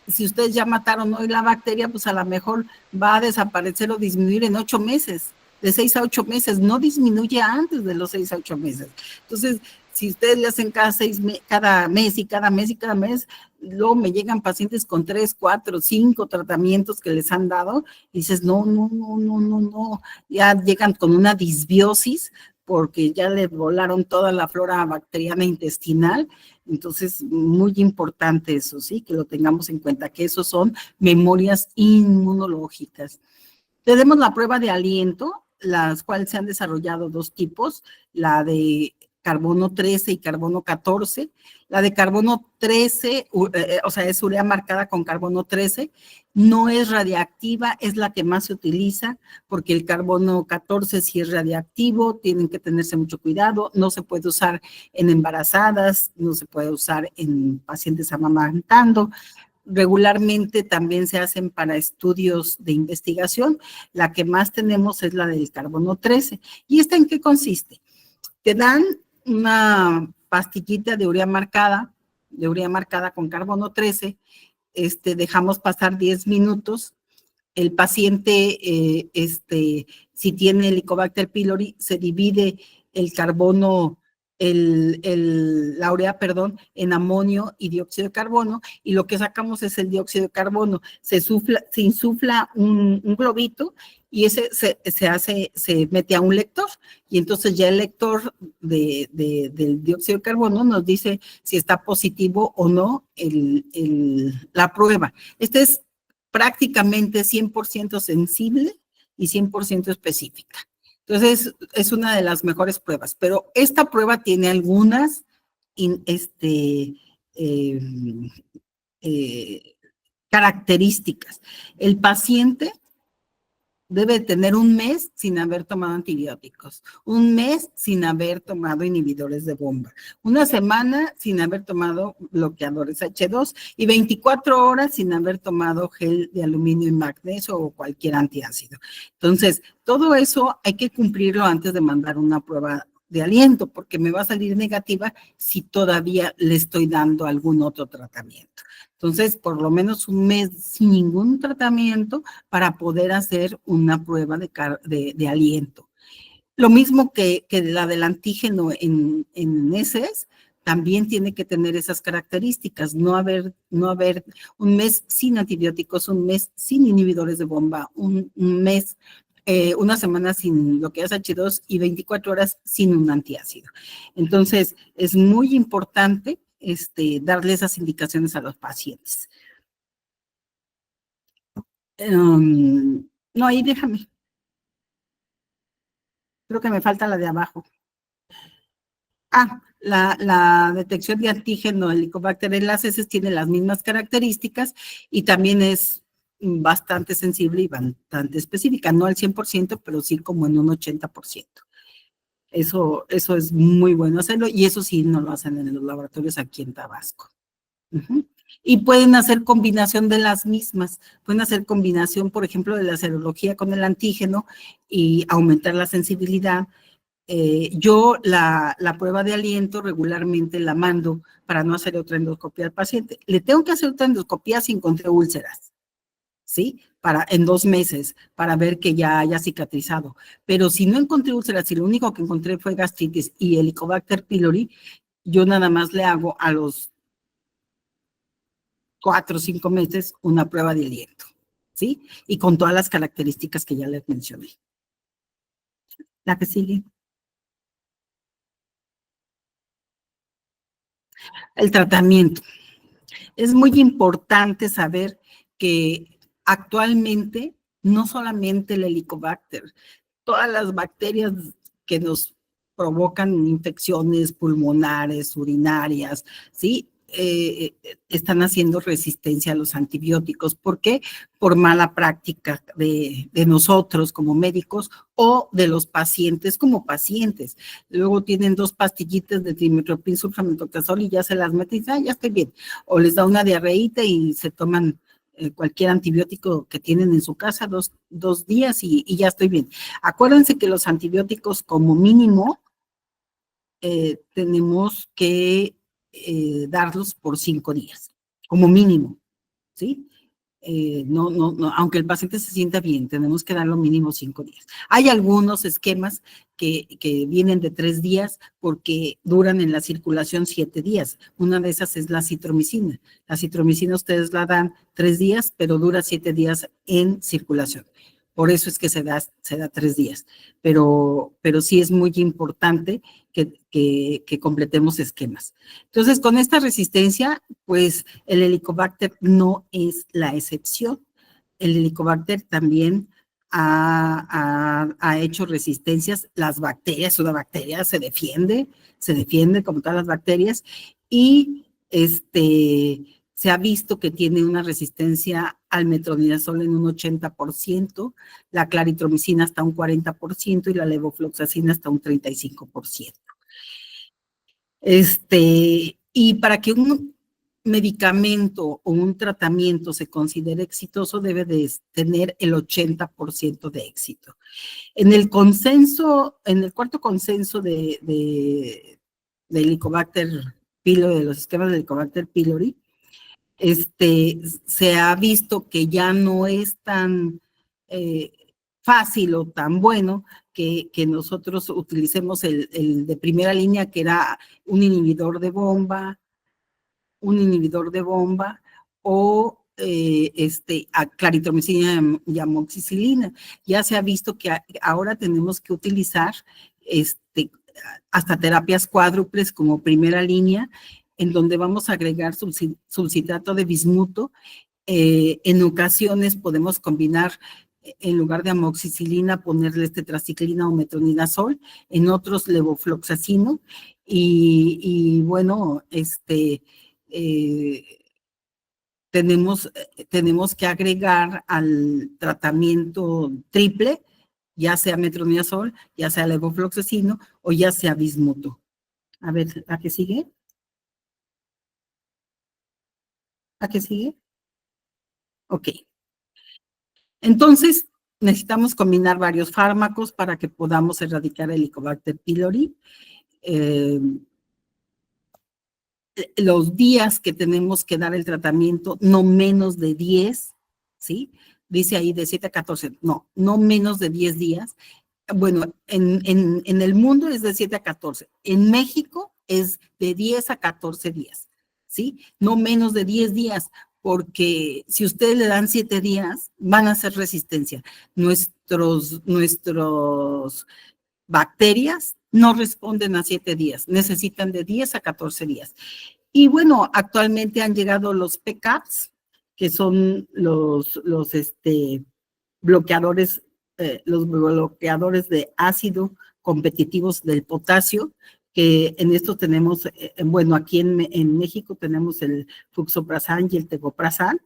si ustedes ya mataron hoy la bacteria, pues a lo mejor va a desaparecer o disminuir en 8 meses, de 6 a 8 meses, no disminuye antes de los 6 a 8 meses. Entonces, si ustedes le hacen cada mes y cada mes y cada mes, luego me llegan pacientes con 3, 4, 5 tratamientos que les han dado, y dices, no, ya llegan con una disbiosis, porque ya le volaron toda la flora bacteriana intestinal. Entonces, muy importante eso, ¿sí? Que lo tengamos en cuenta, que esos son memorias inmunológicas. Tenemos la prueba de aliento, las cuales se han desarrollado 2 tipos, la de carbono 13 y carbono 14. La de carbono 13, o sea, es urea marcada con carbono 13, no es radiactiva, es la que más se utiliza, porque el carbono 14 sí es radiactivo, tienen que tenerse mucho cuidado, no se puede usar en embarazadas, no se puede usar en pacientes amamantando. Regularmente también se hacen para estudios de investigación. La que más tenemos es la del carbono 13. ¿Y esta en qué consiste? Te dan una pastillita de urea marcada con carbono 13, dejamos pasar 10 minutos, el paciente, si tiene Helicobacter pylori, se divide el carbono, la urea, perdón, en amonio y dióxido de carbono, y lo que sacamos es el dióxido de carbono. Se insufla un globito, y ese se mete a un lector, y entonces ya el lector del dióxido de carbono nos dice si está positivo o no la prueba. Este es prácticamente 100% sensible y 100% específica. Entonces, es una de las mejores pruebas, pero esta prueba tiene algunas características. El paciente debe tener un mes sin haber tomado antibióticos, un mes sin haber tomado inhibidores de bomba, una semana sin haber tomado bloqueadores H2 y 24 horas sin haber tomado gel de aluminio y magnesio o cualquier antiácido. Entonces, todo eso hay que cumplirlo antes de mandar una prueba de aliento, porque me va a salir negativa si todavía le estoy dando algún otro tratamiento. Entonces, por lo menos un mes sin ningún tratamiento para poder hacer una prueba de aliento. Lo mismo que la del antígeno en heces, también tiene que tener esas características, no haber un mes sin antibióticos, un mes sin inhibidores de bomba, un mes, una semana sin lo que es H2 y 24 horas sin un antiácido. Entonces, es muy importante darle esas indicaciones a los pacientes. No, ahí déjame. Creo que me falta la de abajo. La detección de antígeno Helicobacter en las heces tiene las mismas características y también es bastante sensible y bastante específica, no al 100%, pero sí como en un 80%. Eso es muy bueno hacerlo, y eso sí no lo hacen en los laboratorios aquí en Tabasco. Y pueden hacer combinación de las mismas, pueden hacer combinación, por ejemplo, de la serología con el antígeno y aumentar la sensibilidad. Yo la prueba de aliento regularmente la mando para no hacer otra endoscopía al paciente. Le tengo que hacer otra endoscopía si encontré úlceras, ¿sí? En 2 meses, para ver que ya haya cicatrizado. Pero si no encontré úlceras, si lo único que encontré fue gastritis y Helicobacter pylori, yo nada más le hago a los 4 o 5 meses una prueba de aliento, ¿sí? Y con todas las características que ya les mencioné. La que sigue. El tratamiento. Es muy importante saber que actualmente no solamente el Helicobacter, todas las bacterias que nos provocan infecciones pulmonares, urinarias, ¿sí? Están haciendo resistencia a los antibióticos. ¿Por qué? Por mala práctica de nosotros como médicos o de los pacientes como pacientes. Luego tienen 2 pastillitas de trimethoprim sulfametocrazol y ya se las meten y dicen, ya estoy bien. O les da una diarreíta y se toman cualquier antibiótico que tienen en su casa 2 días y ya estoy bien. Acuérdense que los antibióticos como mínimo tenemos que darlos por 5 días, como mínimo, ¿sí? Aunque el paciente se sienta bien, tenemos que dar lo mínimo 5 días. Hay algunos esquemas que vienen de 3 días porque duran en la circulación 7 días. Una de esas es la citromicina. La citromicina ustedes la dan 3 días, pero dura 7 días en circulación. Por eso es que se da 3 días. Pero sí es muy importante que completemos esquemas. Entonces, con esta resistencia, pues el Helicobacter no es la excepción. El Helicobacter también ha hecho resistencias. Las bacterias, una bacteria se defiende como todas las bacterias, y se ha visto que tiene una resistencia al metronidazol en un 80%, la claritromicina hasta un 40% y la levofloxacina hasta un 35%. Y para que un medicamento o un tratamiento se considere exitoso, debe de tener el 80% de éxito. En el cuarto consenso de Helicobacter pylori, de los esquemas de Helicobacter pylori, se ha visto que ya no es tan fácil o tan bueno que nosotros utilicemos el de primera línea, que era un inhibidor de bomba, o claritromicina y amoxicilina. Ya se ha visto que ahora tenemos que utilizar hasta terapias cuádruples como primera línea, en donde vamos a agregar sulcitrato de bismuto. En ocasiones podemos combinar, en lugar de amoxicilina, ponerle tetraciclina o metronidazol, en otros levofloxacino, y bueno, tenemos que agregar al tratamiento triple, ya sea metronidazol, ya sea levofloxacino o ya sea bismuto. A ver, ¿a qué sigue? ¿A qué sigue? Ok. Entonces, necesitamos combinar varios fármacos para que podamos erradicar el Helicobacter pylori. Los días que tenemos que dar el tratamiento, no menos de 10, ¿sí? Dice ahí de 7 a 14, no menos de 10 días. Bueno, en el mundo es de 7 a 14. En México es de 10 a 14 días, ¿sí? No menos de 10 días, porque si ustedes le dan 7 días, van a hacer resistencia. Nuestros bacterias no responden a 7 días, necesitan de 10 a 14 días. Y bueno, actualmente han llegado los PCABs, que son los bloqueadores de ácido competitivos del potasio, que en esto tenemos, bueno, aquí en México tenemos el fluxoprasan y el tegoprazán.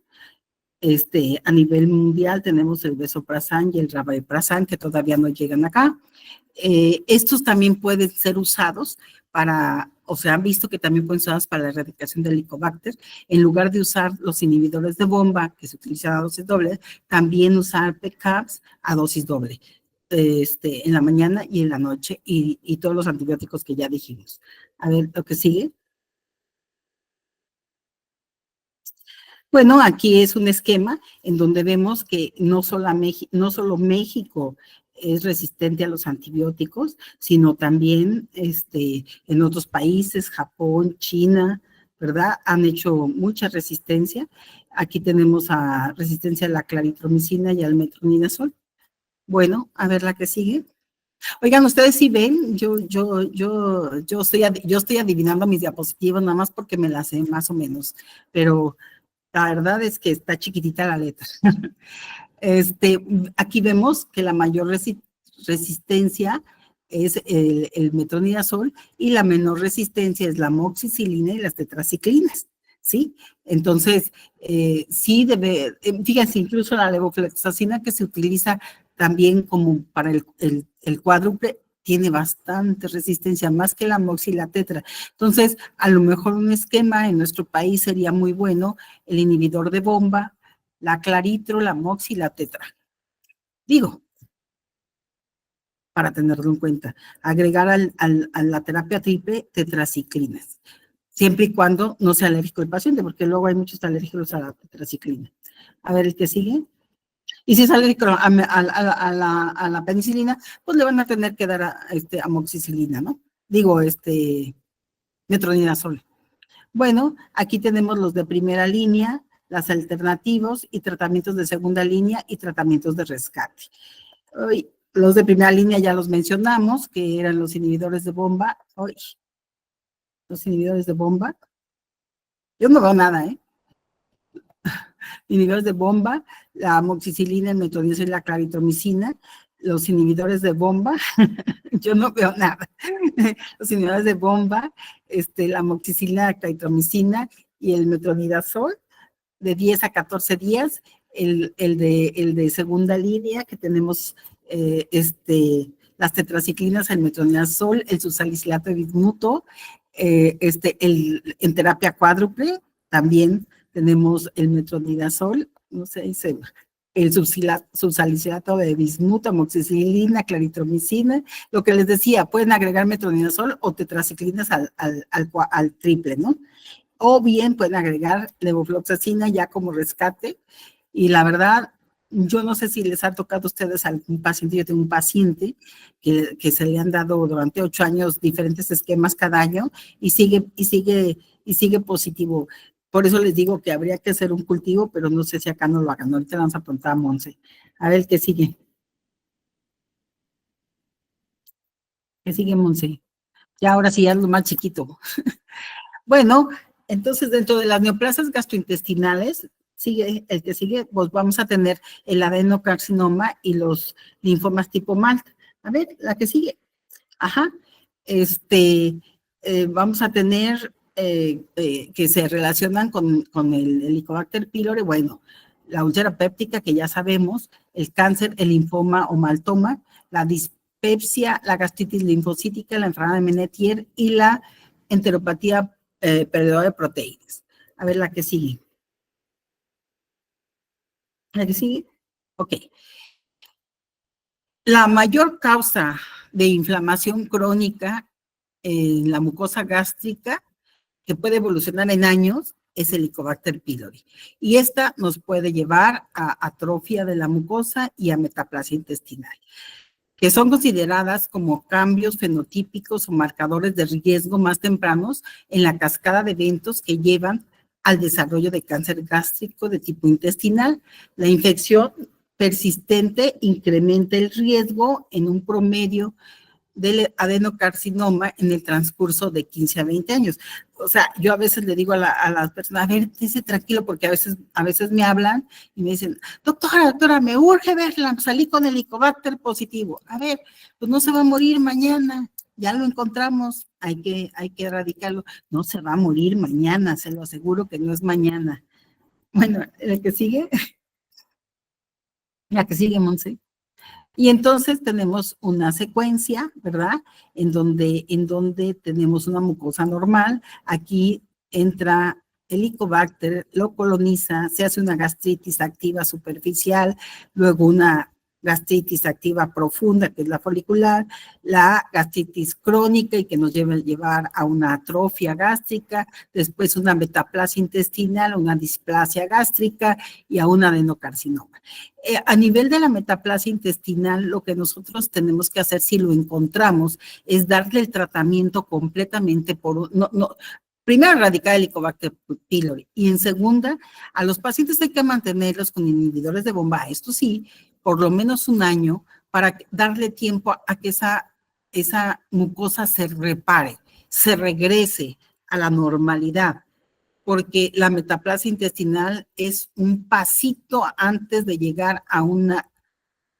A nivel mundial tenemos el besoprasan y el rabeprazán, que todavía no llegan acá. Estos también pueden ser usados han visto que también pueden ser usados para la erradicación del Helicobacter. En lugar de usar los inhibidores de bomba, que se utilizan a dosis doble, también usar PCABs a dosis doble, en la mañana y en la noche, y todos los antibióticos que ya dijimos. A ver, lo que sigue. Bueno, aquí es un esquema en donde vemos que no solo México es resistente a los antibióticos, sino también en otros países, Japón, China, ¿verdad? Han hecho mucha resistencia. Aquí tenemos resistencia a la claritromicina y al metronidazol. Bueno, a ver la que sigue. Oigan, ustedes sí ven, yo estoy adivinando mis diapositivas nada más porque me las sé más o menos, pero la verdad es que está chiquitita la letra. Aquí vemos que la mayor resistencia es el metronidazol y la menor resistencia es la amoxicilina y las tetraciclinas, ¿sí? Entonces, sí fíjense, incluso la levofloxacina, que se utiliza también como para el cuádruple, tiene bastante resistencia, más que la amoxi y la tetra. Entonces, a lo mejor un esquema en nuestro país sería muy bueno: el inhibidor de bomba, la claritro, la amoxi y la tetra. Digo, para tenerlo en cuenta, agregar a la terapia triple tetraciclinas. siempre y cuando no sea alérgico el paciente, porque luego hay muchos alérgicos a la tetraciclina. A ver, el que sigue. Y si es alérgico a la penicilina, pues le van a tener que dar amoxicilina, ¿no? Digo, metronidazol. Bueno, aquí tenemos los de primera línea, las alternativos y tratamientos de segunda línea y tratamientos de rescate. Los de primera línea ya los mencionamos, que eran los inhibidores de bomba. Los inhibidores de bomba. Yo no veo nada, ¿eh? Inhibidores de bomba, la amoxicilina, el metronidazol y la claritromicina. Los inhibidores de bomba, yo no veo nada. Los inhibidores de bomba, la amoxicilina, la claritromicina y el metronidazol de 10 a 14 días. El de segunda línea, que tenemos las tetraciclinas, el metronidazol, el susalicilato de bismuto, en terapia cuádruple, también tenemos el metronidazol, no sé, el susalicilato de bismuto, amoxicilina, claritromicina. Lo que les decía, pueden agregar metronidazol o tetraciclinas al triple, ¿no? O bien pueden agregar levofloxacina ya como rescate. Y la verdad, yo no sé si les ha tocado a ustedes algún paciente. Yo tengo un paciente que se le han dado durante 8 años diferentes esquemas cada año y sigue positivo. Por eso les digo que habría que hacer un cultivo, pero no sé si acá no lo hagan. Ahorita vamos a apuntar a Monse. A ver, ¿qué sigue? ¿Qué sigue, Monse? Ya ahora sí, ya es lo más chiquito. Bueno, entonces dentro de las neoplasias gastrointestinales, el que sigue, pues vamos a tener el adenocarcinoma y los linfomas tipo Malta. A ver, la que sigue. Ajá. Vamos a tener que se relacionan con el Helicobacter pylori, bueno, la úlcera péptica, que ya sabemos, el cáncer, el linfoma o maltoma, la dispepsia, la gastritis linfocítica, la enfermedad de Menetier y la enteropatía perdedora de proteínas. A ver, la que sigue. ¿La que sigue? Ok. La mayor causa de inflamación crónica en la mucosa gástrica, que puede evolucionar en años, es el Helicobacter pylori. Y esta nos puede llevar a atrofia de la mucosa y a metaplasia intestinal, que son consideradas como cambios fenotípicos o marcadores de riesgo más tempranos en la cascada de eventos que llevan al desarrollo de cáncer gástrico de tipo intestinal. La infección persistente incrementa el riesgo en un promedio del adenocarcinoma en el transcurso de 15 a 20 años. O sea, yo a veces le digo a las personas, a ver, dice tranquilo, porque a veces me hablan y me dicen, doctora, me urge verla, salí con el Helicobacter positivo. A ver, pues no se va a morir mañana, ya lo encontramos, hay que erradicarlo. No se va a morir mañana, se lo aseguro que no es mañana. Bueno, ¿la que sigue? La que sigue, Monse. Y entonces tenemos una secuencia, ¿verdad? En donde tenemos una mucosa normal. Aquí entra el Helicobacter, lo coloniza, se hace una gastritis activa superficial, luego una gastritis activa profunda, que es la folicular, la gastritis crónica y que nos lleva a llevar a una atrofia gástrica, después una metaplasia intestinal, una displasia gástrica y a un adenocarcinoma. A nivel de la metaplasia intestinal, lo que nosotros tenemos que hacer si lo encontramos es darle el tratamiento completamente primero erradicar el Helicobacter pylori y en segunda, a los pacientes hay que mantenerlos con inhibidores de bomba, esto sí, por lo menos un año para darle tiempo a que esa mucosa se repare, se regrese a la normalidad, porque la metaplasia intestinal es un pasito antes de llegar a una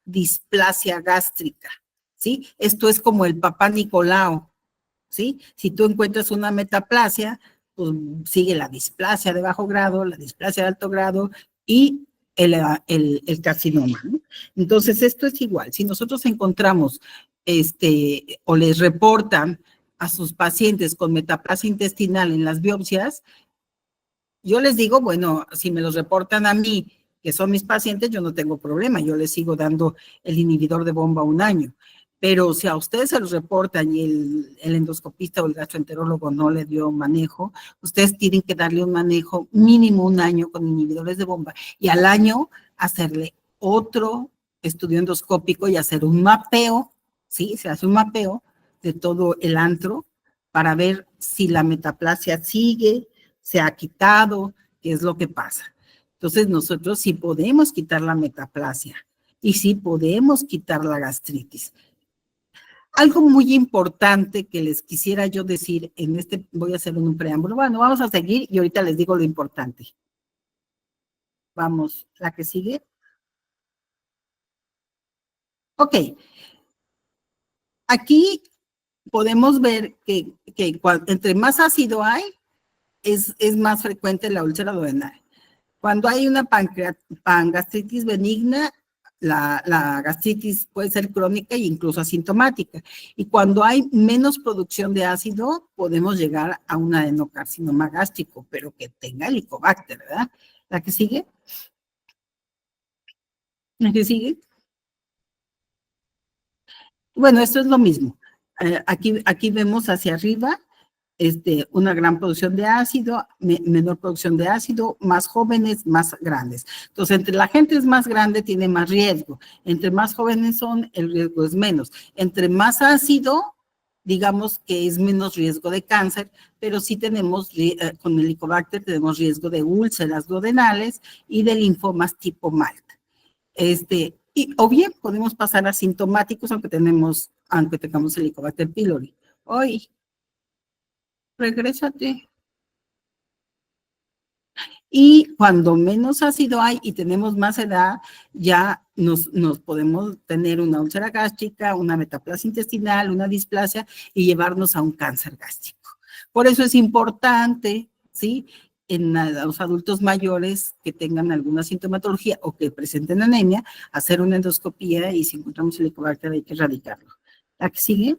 displasia gástrica, ¿sí? Esto es como el papá Nicolau, ¿sí? Si tú encuentras una metaplasia, pues sigue la displasia de bajo grado, la displasia de alto grado y el carcinoma, ¿no? Entonces, esto es igual. Si nosotros encontramos o les reportan a sus pacientes con metaplasia intestinal en las biopsias, yo les digo, bueno, si me los reportan a mí, que son mis pacientes, yo no tengo problema, yo les sigo dando el inhibidor de bomba un año. Pero si a ustedes se los reportan y el endoscopista o el gastroenterólogo no le dio manejo, ustedes tienen que darle un manejo mínimo 1 año con inhibidores de bomba y al año hacerle otro estudio endoscópico y hacer un mapeo, ¿sí? Se hace un mapeo de todo el antro para ver si la metaplasia sigue, se ha quitado, qué es lo que pasa. Entonces nosotros sí podemos quitar la metaplasia y sí podemos quitar la gastritis. Algo muy importante que les quisiera yo decir en voy a hacer un preámbulo. Bueno, vamos a seguir y ahorita les digo lo importante. Vamos, la que sigue. Ok. Aquí podemos ver que entre más ácido hay, es más frecuente la úlcera duodenal. Cuando hay una pangastritis benigna, la gastritis puede ser crónica e incluso asintomática. Y cuando hay menos producción de ácido, podemos llegar a un adenocarcinoma gástrico, pero que tenga Helicobacter, ¿verdad? ¿La que sigue? ¿La que sigue? Bueno, esto es lo mismo. Aquí vemos hacia arriba una gran producción de ácido, menor producción de ácido, más jóvenes, más grandes. Entonces, entre la gente es más grande, tiene más riesgo. Entre más jóvenes son, el riesgo es menos. Entre más ácido, digamos que es menos riesgo de cáncer, pero sí tenemos, con el Helicobacter, tenemos riesgo de úlceras duodenales y de linfomas tipo MALT. O bien podemos pasar asintomáticos, aunque tengamos Helicobacter pylori. Hoy, regrésate. Y cuando menos ácido hay y tenemos más edad, ya nos podemos tener una úlcera gástrica, una metaplasia intestinal, una displasia y llevarnos a un cáncer gástrico. Por eso es importante, ¿sí?, en los adultos mayores que tengan alguna sintomatología o que presenten anemia, hacer una endoscopía y si encontramos Helicobacter hay que erradicarlo. ¿La que sigue?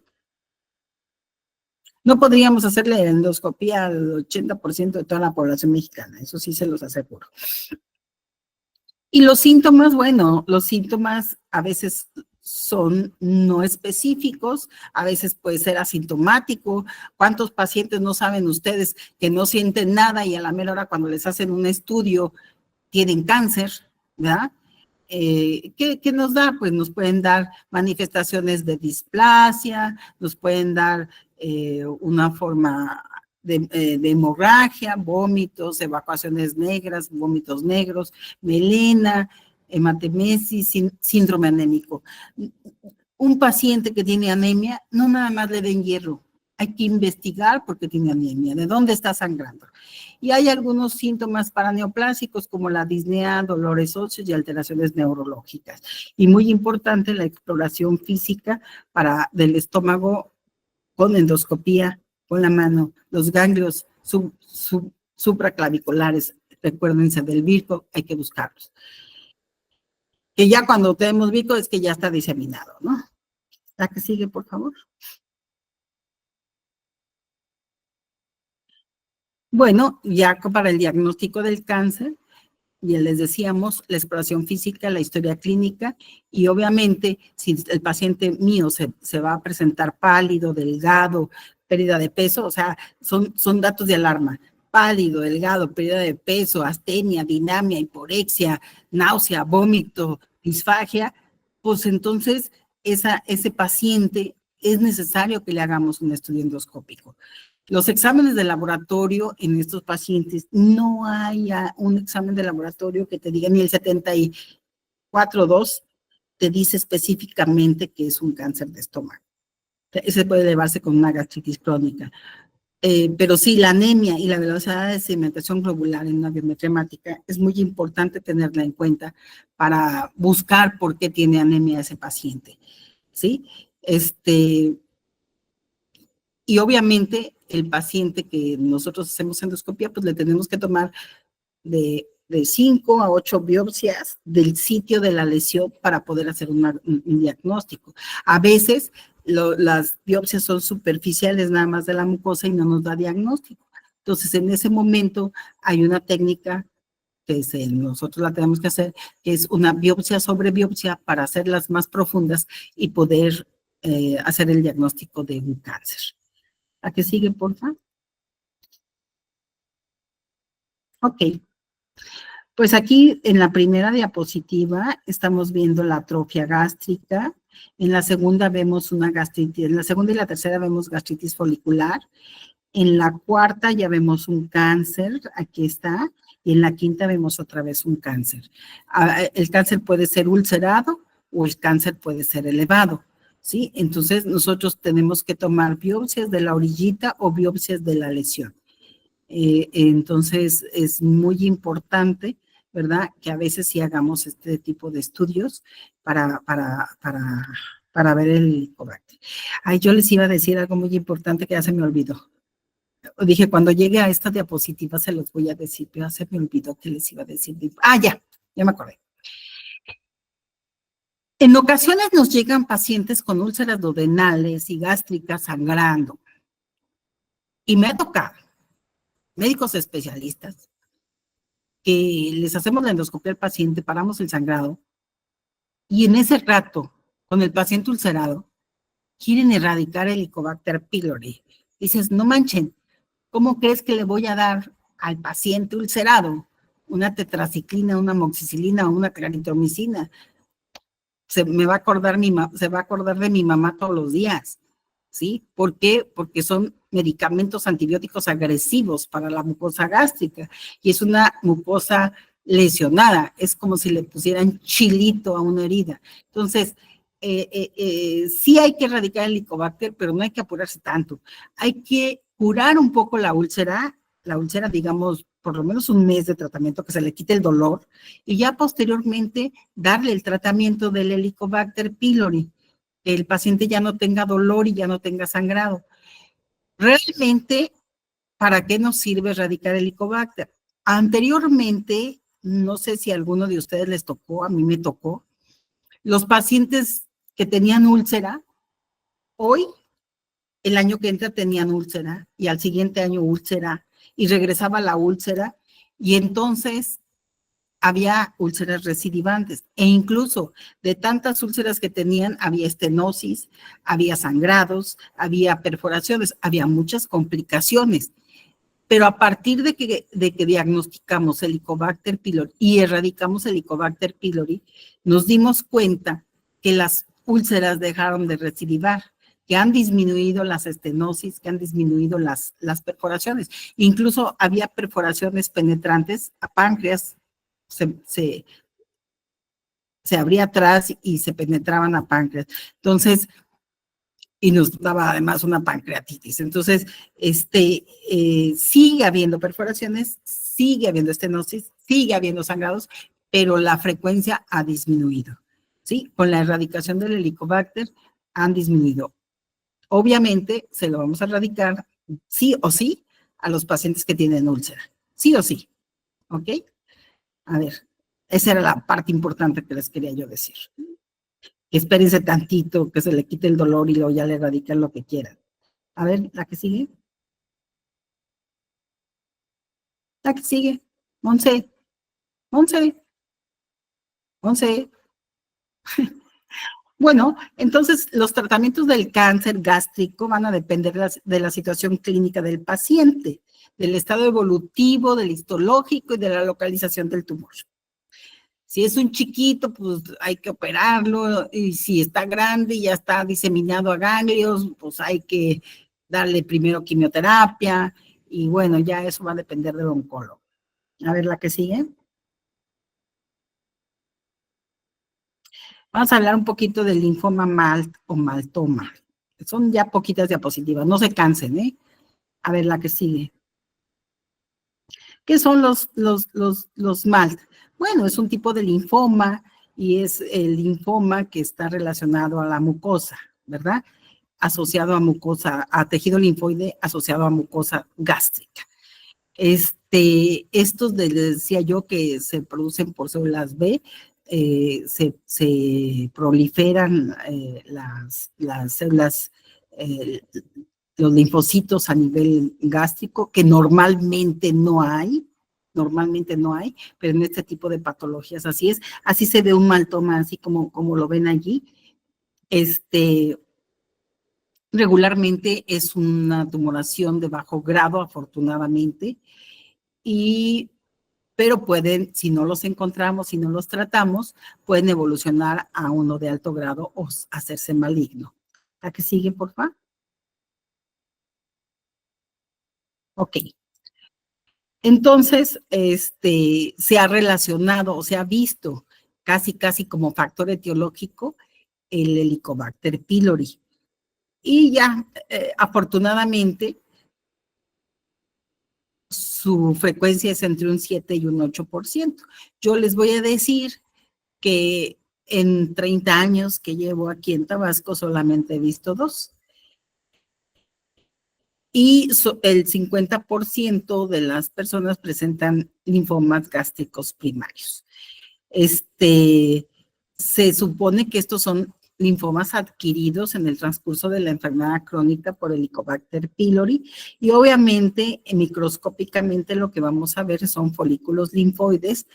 No podríamos hacerle endoscopía al 80% de toda la población mexicana, eso sí se los aseguro. Y los síntomas, bueno, los síntomas a veces son no específicos, a veces puede ser asintomático. ¿Cuántos pacientes no saben ustedes que no sienten nada y a la mera hora cuando les hacen un estudio tienen cáncer, ¿verdad? ¿Qué nos da? Pues nos pueden dar manifestaciones de displasia, nos pueden dar una forma de hemorragia, vómitos, evacuaciones negras, vómitos negros, melena, hematemesis, síndrome anémico. Un paciente que tiene anemia, no nada más le den hierro, hay que investigar por qué tiene anemia, de dónde está sangrando. Y hay algunos síntomas paraneoplásicos como la disnea, dolores óseos y alteraciones neurológicas. Y muy importante la exploración física del estómago con endoscopía, con la mano, los ganglios supraclaviculares, recuérdense del Virco, hay que buscarlos. Que ya cuando tenemos Virco es que ya está diseminado, ¿no? La que sigue, por favor. Bueno, ya para el diagnóstico del cáncer, ya les decíamos, la exploración física, la historia clínica, y obviamente si el paciente mío se va a presentar pálido, delgado, pérdida de peso, o sea, son datos de alarma. Pálido, delgado, pérdida de peso, astenia, dinamia, hiporexia, náusea, vómito, disfagia, pues entonces ese paciente es necesario que le hagamos un estudio endoscópico. Los exámenes de laboratorio en estos pacientes, no hay un examen de laboratorio que te diga, ni el 74.2 te dice específicamente que es un cáncer de estómago. Ese puede elevarse con una gastritis crónica. Pero sí, la anemia y la velocidad de sedimentación globular en una biometría hemática es muy importante tenerla en cuenta para buscar por qué tiene anemia ese paciente, ¿sí? Y obviamente el paciente que nosotros hacemos endoscopía, pues le tenemos que tomar de 5 a 8 biopsias del sitio de la lesión para poder hacer un diagnóstico. A veces las biopsias son superficiales nada más de la mucosa y no nos da diagnóstico. Entonces, en ese momento hay una técnica que nosotros la tenemos que hacer, que es una biopsia sobre biopsia para hacerlas más profundas y poder hacer el diagnóstico de un cáncer. ¿A qué sigue, por favor? Ok. Pues aquí en la primera diapositiva estamos viendo la atrofia gástrica. En la segunda vemos una gastritis, en la segunda y la tercera vemos gastritis folicular. En la cuarta ya vemos un cáncer, aquí está, y en la quinta vemos otra vez un cáncer. El cáncer puede ser ulcerado o el cáncer puede ser elevado, ¿sí? Entonces nosotros tenemos que tomar biopsias de la orillita o biopsias de la lesión. Entonces es muy importante, ¿verdad?, que a veces sí hagamos este tipo de estudios para ver el Helicobacter. Ay, yo les iba a decir algo muy importante que ya se me olvidó. Dije, cuando llegue a esta diapositiva se los voy a decir, pero se me olvidó que les iba a decir. Ya me acordé. En ocasiones nos llegan pacientes con úlceras duodenales y gástricas sangrando. Y me ha tocado médicos especialistas que les hacemos la endoscopia al paciente, paramos el sangrado, y en ese rato, con el paciente ulcerado, quieren erradicar el Helicobacter pylori. Dices, no manchen, ¿cómo crees que le voy a dar al paciente ulcerado una tetraciclina, una amoxicilina o una claritromicina? Se va a acordar de mi mamá todos los días, ¿sí? ¿Por qué? Porque son medicamentos antibióticos agresivos para la mucosa gástrica y es una mucosa lesionada, es como si le pusieran chilito a una herida. Entonces, sí hay que erradicar el Helicobacter, pero no hay que apurarse tanto. Hay que curar un poco la úlcera, digamos, por lo menos un mes de tratamiento, que se le quite el dolor, y ya posteriormente darle el tratamiento del Helicobacter pylori, que el paciente ya no tenga dolor y ya no tenga sangrado. Realmente, ¿para qué nos sirve erradicar el Helicobacter? Anteriormente, no sé si a alguno de ustedes les tocó, a mí me tocó, los pacientes que tenían úlcera, hoy, el año que entra tenían úlcera, y al siguiente año úlcera, y regresaba la úlcera, y entonces había úlceras recidivantes, e incluso de tantas úlceras que tenían, había estenosis, había sangrados, había perforaciones, había muchas complicaciones. Pero a partir de que diagnosticamos el Helicobacter pylori y erradicamos el Helicobacter pylori, nos dimos cuenta que las úlceras dejaron de recidivar, que han disminuido las estenosis, que han disminuido las perforaciones. Incluso había perforaciones penetrantes a páncreas, se abría atrás y se penetraban a páncreas. Entonces, y nos daba además una pancreatitis. Entonces, sigue habiendo perforaciones, sigue habiendo estenosis, sigue habiendo sangrados, pero la frecuencia ha disminuido, ¿sí? Con la erradicación del Helicobacter han disminuido. Obviamente, se lo vamos a erradicar sí o sí a los pacientes que tienen úlcera, sí o sí, ¿ok? A ver, esa era la parte importante que les quería yo decir. Espérense tantito, que se le quite el dolor y luego ya le erradican lo que quieran. A ver, la que sigue. La que sigue. Monse. Bueno, entonces los tratamientos del cáncer gástrico van a depender de la situación clínica del paciente, del estado evolutivo, del histológico y de la localización del tumor. Si es un chiquito, pues hay que operarlo, y si está grande y ya está diseminado a ganglios, pues hay que darle primero quimioterapia, y bueno, ya eso va a depender del oncólogo. A ver, la que sigue. Vamos a hablar un poquito del linfoma MALT o maltoma. Son ya poquitas diapositivas, no se cansen, ¿eh? A ver, la que sigue. ¿Qué son los MALT? Bueno, es un tipo de linfoma y es el linfoma que está relacionado a la mucosa, ¿verdad? Asociado a mucosa, a tejido linfoide asociado a mucosa gástrica. Estos les decía yo que se producen por células B, se proliferan las células, los linfocitos a nivel gástrico, que normalmente no hay, pero en este tipo de patologías así es. Así se ve un maltoma, así como lo ven allí. Regularmente es una tumoración de bajo grado, afortunadamente, pero pueden, si no los encontramos, si no los tratamos, pueden evolucionar a uno de alto grado o hacerse maligno. ¿La que sigue, por favor? Ok. Entonces, se ha relacionado o se ha visto casi como factor etiológico el Helicobacter pylori. Y ya, afortunadamente, su frecuencia es entre un 7 y un 8%. Yo les voy a decir que en 30 años que llevo aquí en Tabasco solamente he visto 2. Y el 50% de las personas presentan linfomas gástricos primarios. Se supone que estos son linfomas adquiridos en el transcurso de la enfermedad crónica por Helicobacter pylori y obviamente microscópicamente lo que vamos a ver son folículos linfoides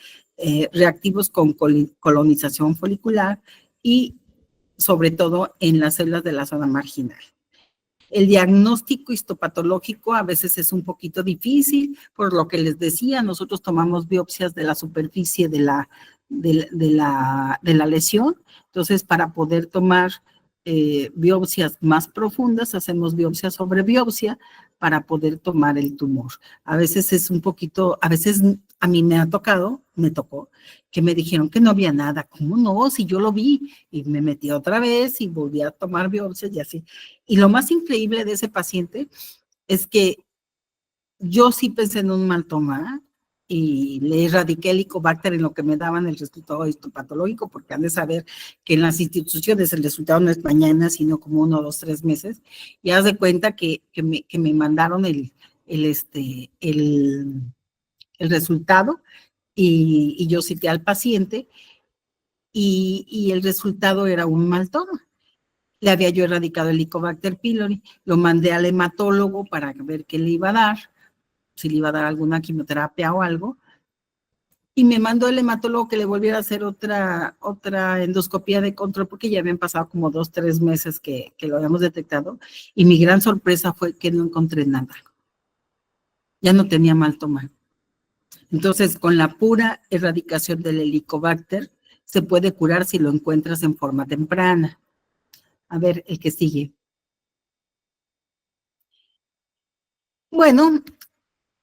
reactivos con colonización folicular y sobre todo en las células de la zona marginal. El diagnóstico histopatológico a veces es un poquito difícil, por lo que les decía, nosotros tomamos biopsias de la superficie de la lesión, entonces para poder tomar biopsias más profundas, hacemos biopsia sobre biopsia para poder tomar el tumor. A veces es un poquito, a veces a mí me tocó, que me dijeron que no había nada. ¿Cómo no? Si yo lo vi, y me metí otra vez y volví a tomar biopsias y así. Y lo más increíble de ese paciente es que yo sí pensé en un mal toma y le erradiqué el Helicobacter en lo que me daban el resultado histopatológico, porque han de saber que en las instituciones el resultado no es mañana, sino como 1, 2, 3 meses. Y haz de cuenta que me mandaron el resultado y yo cité al paciente y el resultado era un mal toma. Le había yo erradicado el Helicobacter pylori, lo mandé al hematólogo para ver qué le iba a dar, si le iba a dar alguna quimioterapia o algo, y me mandó el hematólogo que le volviera a hacer otra endoscopía de control, porque ya habían pasado como 2, 3 meses que lo habíamos detectado, y mi gran sorpresa fue que no encontré nada. Ya no tenía mal toma. Entonces, con la pura erradicación del Helicobacter, se puede curar si lo encuentras en forma temprana. A ver, el que sigue. Bueno,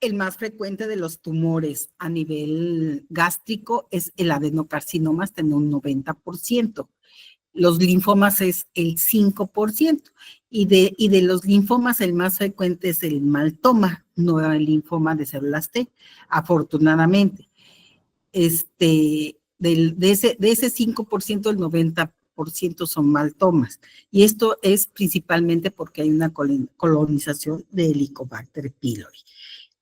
el más frecuente de los tumores a nivel gástrico es el adenocarcinoma, hasta en un 90%. Los linfomas es el 5%. Y de los linfomas, el más frecuente es el maltoma, no el linfoma de células T, afortunadamente. De ese 5%, el 90% son maltomas. Y esto es principalmente porque hay una colonización de Helicobacter pylori.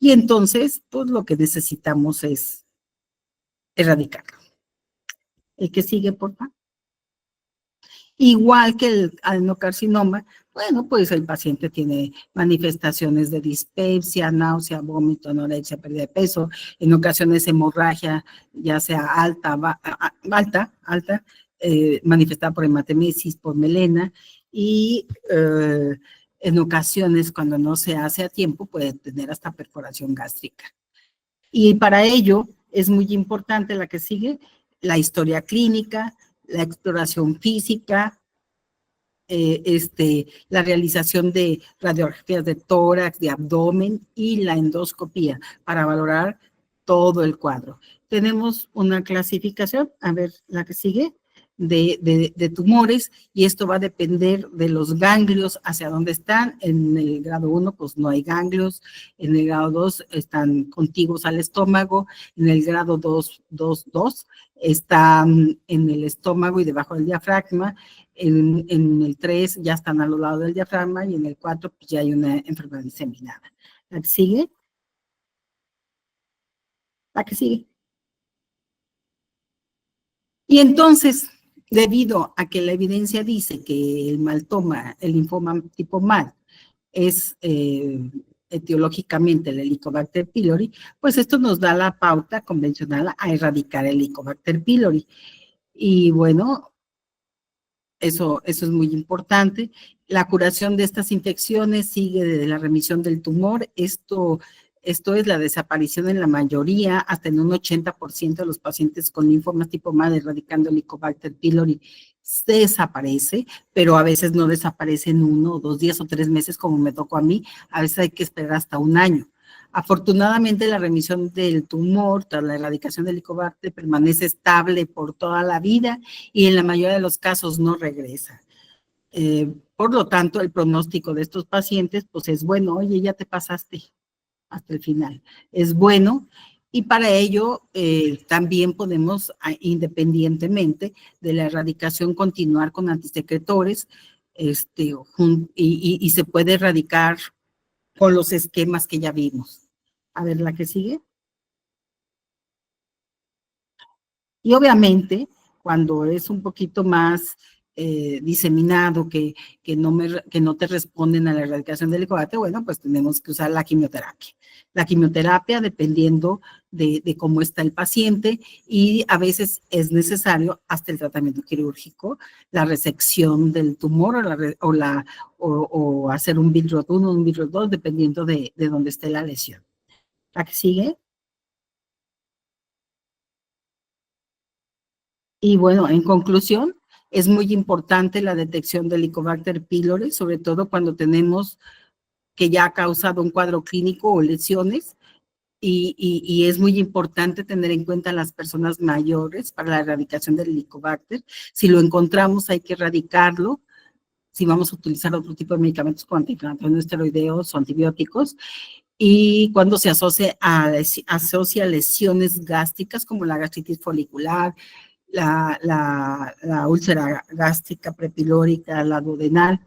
Y entonces, pues lo que necesitamos es erradicarlo. El que sigue, por favor. Igual que el adenocarcinoma, bueno, pues el paciente tiene manifestaciones de dispepsia, náusea, vómito, anorexia, pérdida de peso, en ocasiones hemorragia, ya sea alta, manifestada por hematemesis, por melena, y en ocasiones, cuando no se hace a tiempo, puede tener hasta perforación gástrica. Y para ello es muy importante la que sigue, la historia clínica, la exploración física, la realización de radiografías de tórax, de abdomen y la endoscopía para valorar todo el cuadro. Tenemos una clasificación, a ver la que sigue, de tumores, y esto va a depender de los ganglios, hacia dónde están. En el grado 1, pues no hay ganglios, en el grado 2 están contiguos al estómago, en el grado 2 están en el estómago y debajo del diafragma, en el 3 ya están a lo lado del diafragma y en el 4 pues ya hay una enfermedad diseminada. ¿La que sigue? ¿La que sigue? Y entonces, debido a que la evidencia dice que el maltoma, el linfoma tipo MAL, es etiológicamente el Helicobacter pylori, pues esto nos da la pauta convencional a erradicar el Helicobacter pylori. Y bueno, Eso es muy importante. La curación de estas infecciones sigue desde la remisión del tumor. Esto es la desaparición en la mayoría, hasta en un 80% de los pacientes con linfomas tipo MAD erradicando Helicobacter pylori se desaparece, pero a veces no desaparece en 1 o 2 días o 3 meses, como me tocó a mí. A veces hay que esperar hasta 1 año. Afortunadamente, la remisión del tumor tras la erradicación del Helicobacter permanece estable por toda la vida y en la mayoría de los casos no regresa. Por lo tanto, el pronóstico de estos pacientes, pues es bueno. Oye, ya te pasaste hasta el final. Es bueno, y para ello también podemos, independientemente de la erradicación, continuar con antisecretores, y se puede erradicar con los esquemas que ya vimos. A ver, la que sigue. Y obviamente, cuando es un poquito más diseminado, que no te responden a la erradicación del Helicobacter, bueno, pues tenemos que usar la quimioterapia. La quimioterapia, dependiendo de cómo está el paciente, y a veces es necesario hasta el tratamiento quirúrgico, la resección del tumor o hacer un BILROT 1, un BILROT 2, dependiendo de dónde esté la lesión. ¿La que sigue? Y bueno, en conclusión, es muy importante la detección del Helicobacter pylori, sobre todo cuando tenemos que ya ha causado un cuadro clínico o lesiones, y es muy importante tener en cuenta a las personas mayores para la erradicación del Helicobacter. Si lo encontramos, hay que erradicarlo. Si vamos a utilizar otro tipo de medicamentos como antiinflamatorios no esteroideos o antibióticos, y cuando se asocia lesiones gástricas como la gastritis folicular, la úlcera gástrica prepilórica, la duodenal,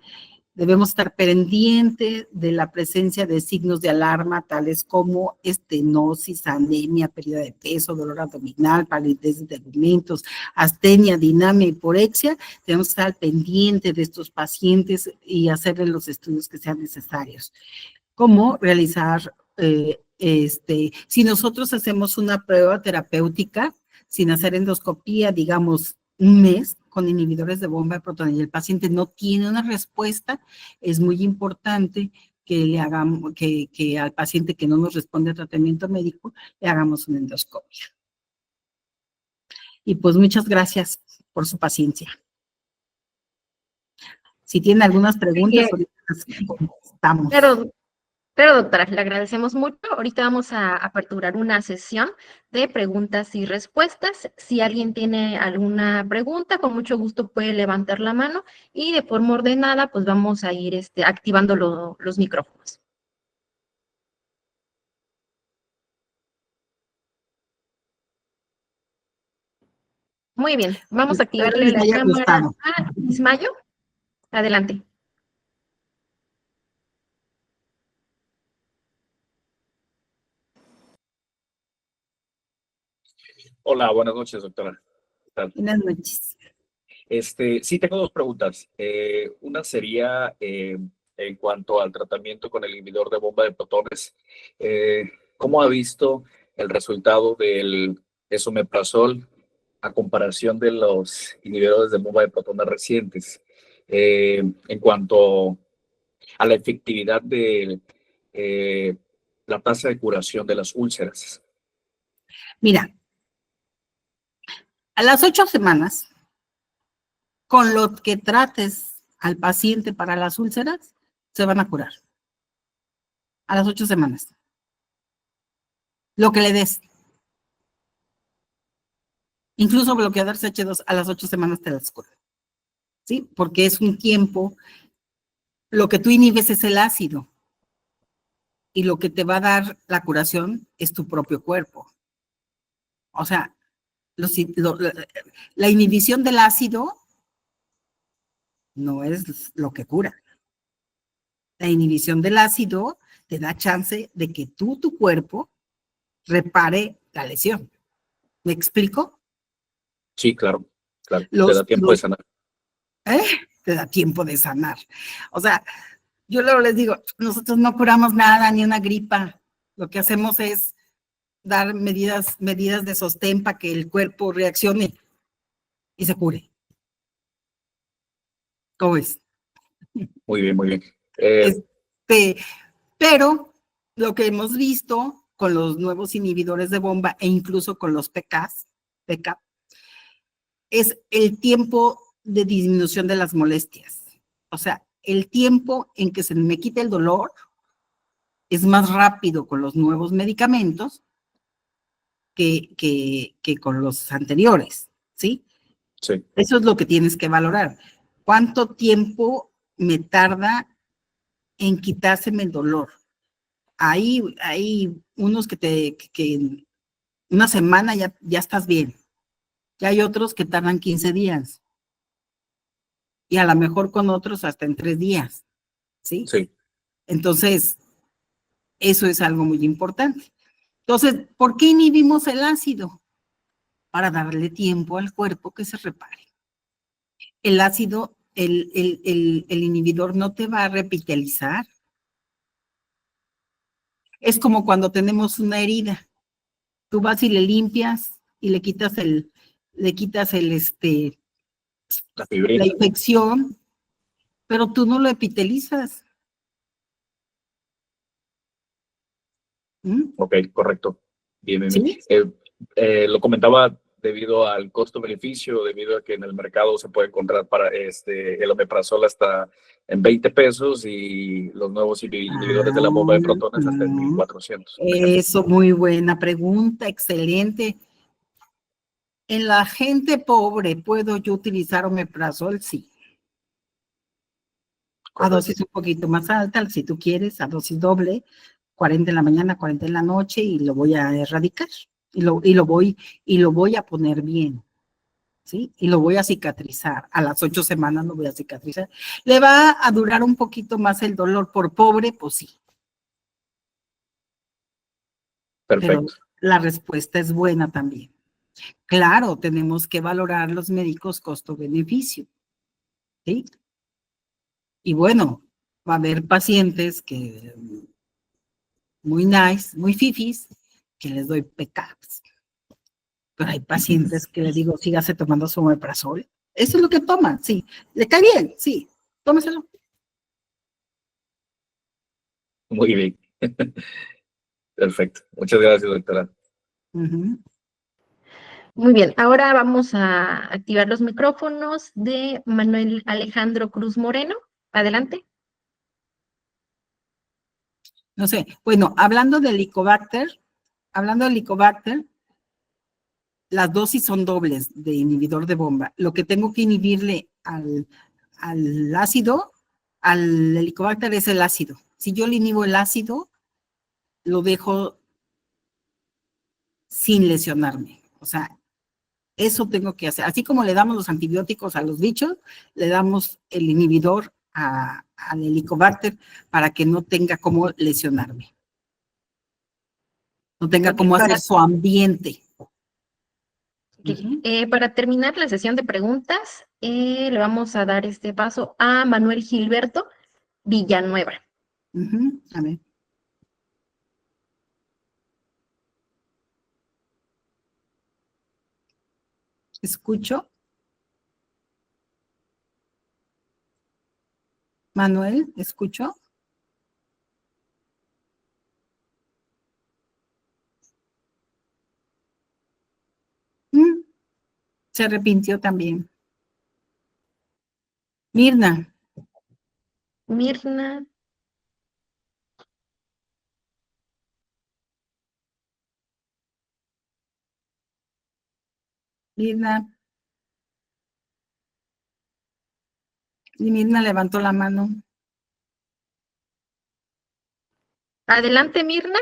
debemos estar pendientes de la presencia de signos de alarma, tales como estenosis, anemia, pérdida de peso, dolor abdominal, palidez de tegmentos, astenia, dinamia, hiporexia. Debemos estar pendientes de estos pacientes y hacerles los estudios que sean necesarios. ¿Cómo realizar, si nosotros hacemos una prueba terapéutica sin hacer endoscopía, digamos, 1 mes, con inhibidores de bomba de protonía, y el paciente no tiene una respuesta, es muy importante que le hagamos, que al paciente que no nos responde a tratamiento médico, le hagamos una endoscopia. Y pues muchas gracias por su paciencia. Si tienen algunas preguntas, ahorita las contestamos. Pero doctora, le agradecemos mucho. Ahorita vamos a aperturar una sesión de preguntas y respuestas. Si alguien tiene alguna pregunta, con mucho gusto puede levantar la mano y de forma ordenada, pues vamos a ir activando los micrófonos. Muy bien, vamos a activarle la cámara a Ismayo. Adelante. Hola, buenas noches, doctora. ¿Qué tal? Buenas noches. Sí, tengo 2 preguntas. Una sería en cuanto al tratamiento con el inhibidor de bomba de protones. ¿Cómo ha visto el resultado del esomeprazol a comparación de los inhibidores de bomba de protones recientes? En cuanto a la efectividad de la tasa de curación de las úlceras. Mira, a las 8 semanas, con lo que trates al paciente para las úlceras, se van a curar. A las 8 semanas. Lo que le des. Incluso bloqueadores H2 a las 8 semanas te las cura. ¿Sí? Porque es un tiempo, lo que tú inhibes es el ácido. Y lo que te va a dar la curación es tu propio cuerpo. O sea, la inhibición del ácido no es lo que cura. La inhibición del ácido te da chance de que tu cuerpo repare la lesión. ¿Me explico? Sí, claro. Te da tiempo de sanar. Te da tiempo de sanar. O sea, yo luego les digo, nosotros no curamos nada, ni una gripa. Lo que hacemos es dar medidas de sostén para que el cuerpo reaccione y se cure. ¿Cómo es? Muy bien, muy bien. Pero lo que hemos visto con los nuevos inhibidores de bomba e incluso con los PCAP, es el tiempo de disminución de las molestias. O sea, el tiempo en que se me quita el dolor es más rápido con los nuevos medicamentos que con los anteriores, ¿sí? Sí. Eso es lo que tienes que valorar. ¿Cuánto tiempo me tarda en quitárseme el dolor? Hay unos que en una semana ya estás bien. Y hay otros que tardan 15 días. Y a lo mejor con otros hasta en 3 días. ¿Sí? Sí. Entonces, eso es algo muy importante. Entonces, ¿por qué inhibimos el ácido? Para darle tiempo al cuerpo que se repare. El ácido, el inhibidor no te va a revitalizar. Es como cuando tenemos una herida. Tú vas y le limpias y le quitas la infección, pero tú no lo epitelizas. ¿Mm? Ok, correcto. Bien, bien, bien. ¿Sí? Lo comentaba debido al costo-beneficio, debido a que en el mercado se puede encontrar para el omeprazol hasta en 20 pesos y los nuevos inhibidores de la bomba de protones hasta en 1,400. Eso, muy buena pregunta, excelente. ¿En la gente pobre puedo yo utilizar omeprazol? Sí. A dosis un poquito más alta, si tú quieres, a dosis doble, 40 en la mañana, 40 en la noche, y lo voy a erradicar. Y lo voy a poner bien. ¿Sí? Y lo voy a cicatrizar. A las 8 semanas lo voy a cicatrizar. ¿Le va a durar un poquito más el dolor por pobre? Pues sí. Perfecto. Pero la respuesta es buena también. Claro, tenemos que valorar los médicos costo-beneficio. ¿Sí? Y bueno, va a haber pacientes que muy nice, muy fifis, que les doy PCAPs. Pero hay pacientes que les digo, sígase tomando su omeprazol. Eso es lo que toman, sí. ¿Le cae bien? Sí, tómeselo. Muy bien. Perfecto. Muchas gracias, doctora. Muy bien, ahora vamos a activar los micrófonos de Manuel Alejandro Cruz Moreno. Adelante. No sé, bueno, hablando del Helicobacter, las dosis son dobles de inhibidor de bomba. Lo que tengo que inhibirle al ácido, al Helicobacter es el ácido. Si yo le inhibo el ácido, lo dejo sin lesionarme. O sea, eso tengo que hacer. Así como le damos los antibióticos a los bichos, le damos el inhibidor al Helicobacter para que no tenga cómo lesionarme. No tenga cómo hacer su ambiente. Para terminar la sesión de preguntas, le vamos a dar este paso a Manuel Gilberto Villanueva. A ver. ¿Escucho? Manuel, ¿escucho? Se arrepintió también. Mirna. Mirna. Mirna. Y Mirna levantó la mano. Adelante, Mirna.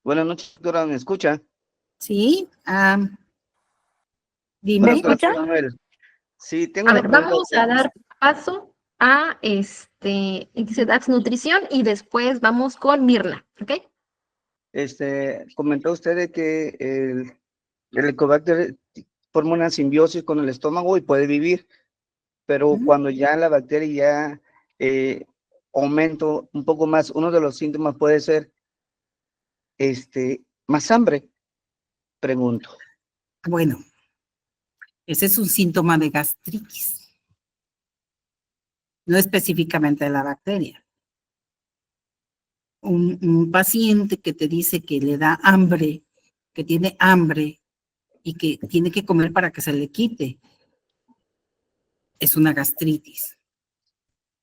Buenas noches, doctora, ¿me escucha? Sí. Dime. ¿Me escucha? Manuel. Sí, tengo A una ver, pregunta. vamos a dar paso a That's Nutrición y después vamos con Mirna, ¿ok? Comentó usted de que el Helicobacter forma una simbiosis con el estómago y puede vivir, pero cuando ya la bacteria ya aumenta un poco más, uno de los síntomas puede ser más hambre, pregunto. Bueno, ese es un síntoma de gastritis. no específicamente de la bacteria. Un paciente que te dice que le da hambre, que tiene hambre y que tiene que comer para que se le quite, es una gastritis,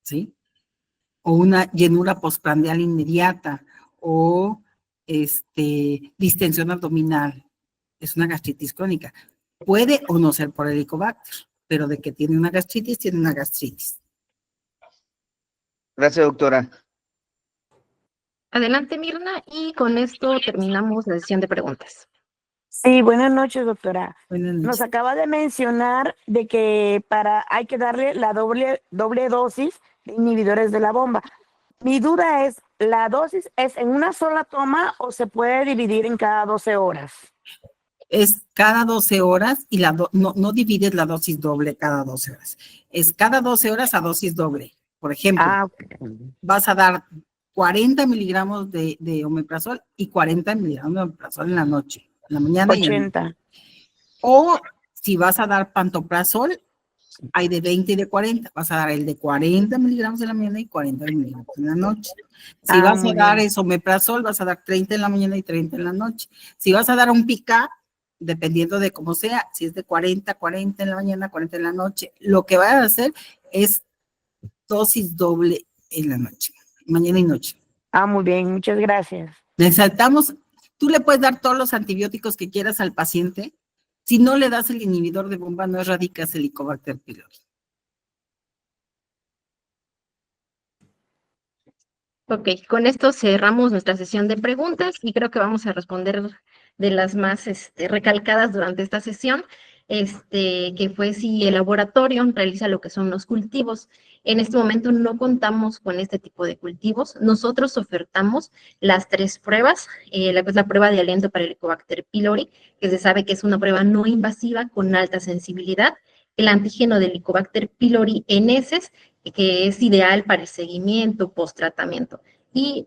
¿sí? O una llenura postprandial inmediata, o distensión abdominal, es una gastritis crónica. Puede o no ser por Helicobacter, pero de que tiene una gastritis, tiene una gastritis. Gracias, doctora. Adelante, Mirna, y con esto terminamos la sesión de preguntas. Sí, buenas noches, doctora. Buenas noches. Nos acaba de mencionar de que hay que darle la doble dosis de inhibidores de la bomba. Mi duda es, ¿la dosis es en una sola toma o se puede dividir en cada 12 horas? Es cada 12 horas y no divides la dosis doble cada 12 horas. Es cada 12 horas a dosis doble. Por ejemplo, vas a dar 40 miligramos de omeprazol y 40 miligramos de omeprazol en la noche, en la mañana 80. O si vas a dar pantoprazol, hay de 20 y de 40. Vas a dar el de 40 miligramos en la mañana y 40 miligramos en la noche. Si vas a dar omeprazol, vas a dar 30 en la mañana y 30 en la noche. Si vas a dar un pica, dependiendo de cómo sea, si es de 40 en la mañana, 40 en la noche, lo que vas a hacer es dosis doble en la noche, mañana y noche. Muy bien, muchas gracias. Resaltamos, tú le puedes dar todos los antibióticos que quieras al paciente. Si no le das el inhibidor de bomba, no erradicas el Helicobacter pylori. Ok, con esto cerramos nuestra sesión de preguntas y creo que vamos a responder de las más recalcadas durante esta sesión, que fue si el laboratorio realiza lo que son los cultivos. En este momento no contamos con este tipo de cultivos. Nosotros ofertamos las 3 pruebas, la prueba de aliento para el Helicobacter pylori, que se sabe que es una prueba no invasiva con alta sensibilidad, el antígeno del Helicobacter pylori en heces, que es ideal para el seguimiento post-tratamiento, y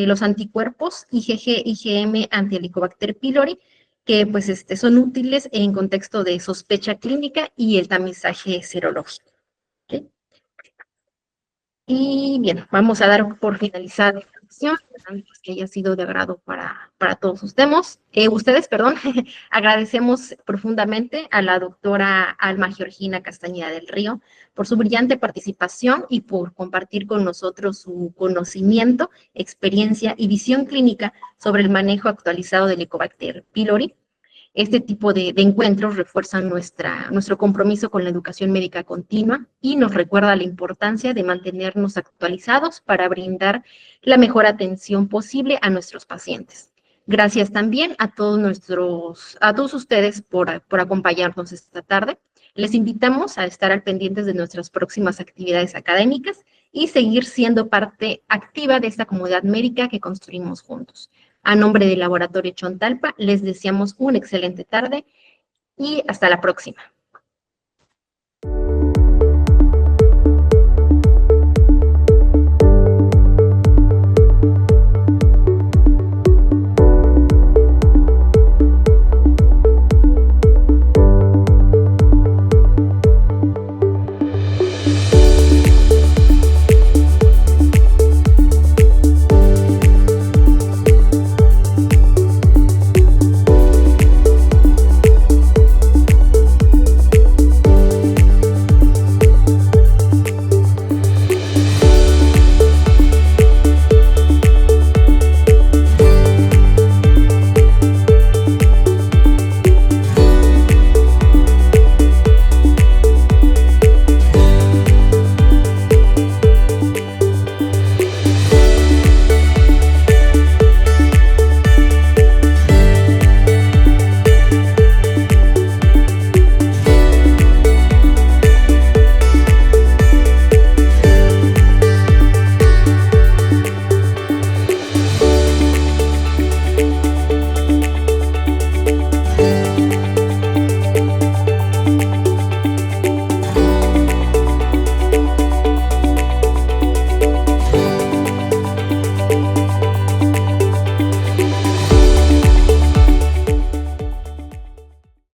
los anticuerpos IgG, IgM anti-Helicobacter pylori, que pues son útiles en contexto de sospecha clínica y el tamizaje serológico. ¿Okay? Y bien, vamos a dar por finalizada esta sesión, esperando que haya sido de agrado para todos ustedes. Agradecemos profundamente a la doctora Alma Georgina Castañeda del Río por su brillante participación y por compartir con nosotros su conocimiento, experiencia y visión clínica sobre el manejo actualizado del Helicobacter pylori. Este tipo de encuentros refuerzan nuestro compromiso con la educación médica continua y nos recuerda la importancia de mantenernos actualizados para brindar la mejor atención posible a nuestros pacientes. Gracias también a todos ustedes por acompañarnos esta tarde. Les invitamos a estar al pendientes de nuestras próximas actividades académicas y seguir siendo parte activa de esta comunidad médica que construimos juntos. A nombre del Laboratorio Chontalpa, les deseamos una excelente tarde y hasta la próxima.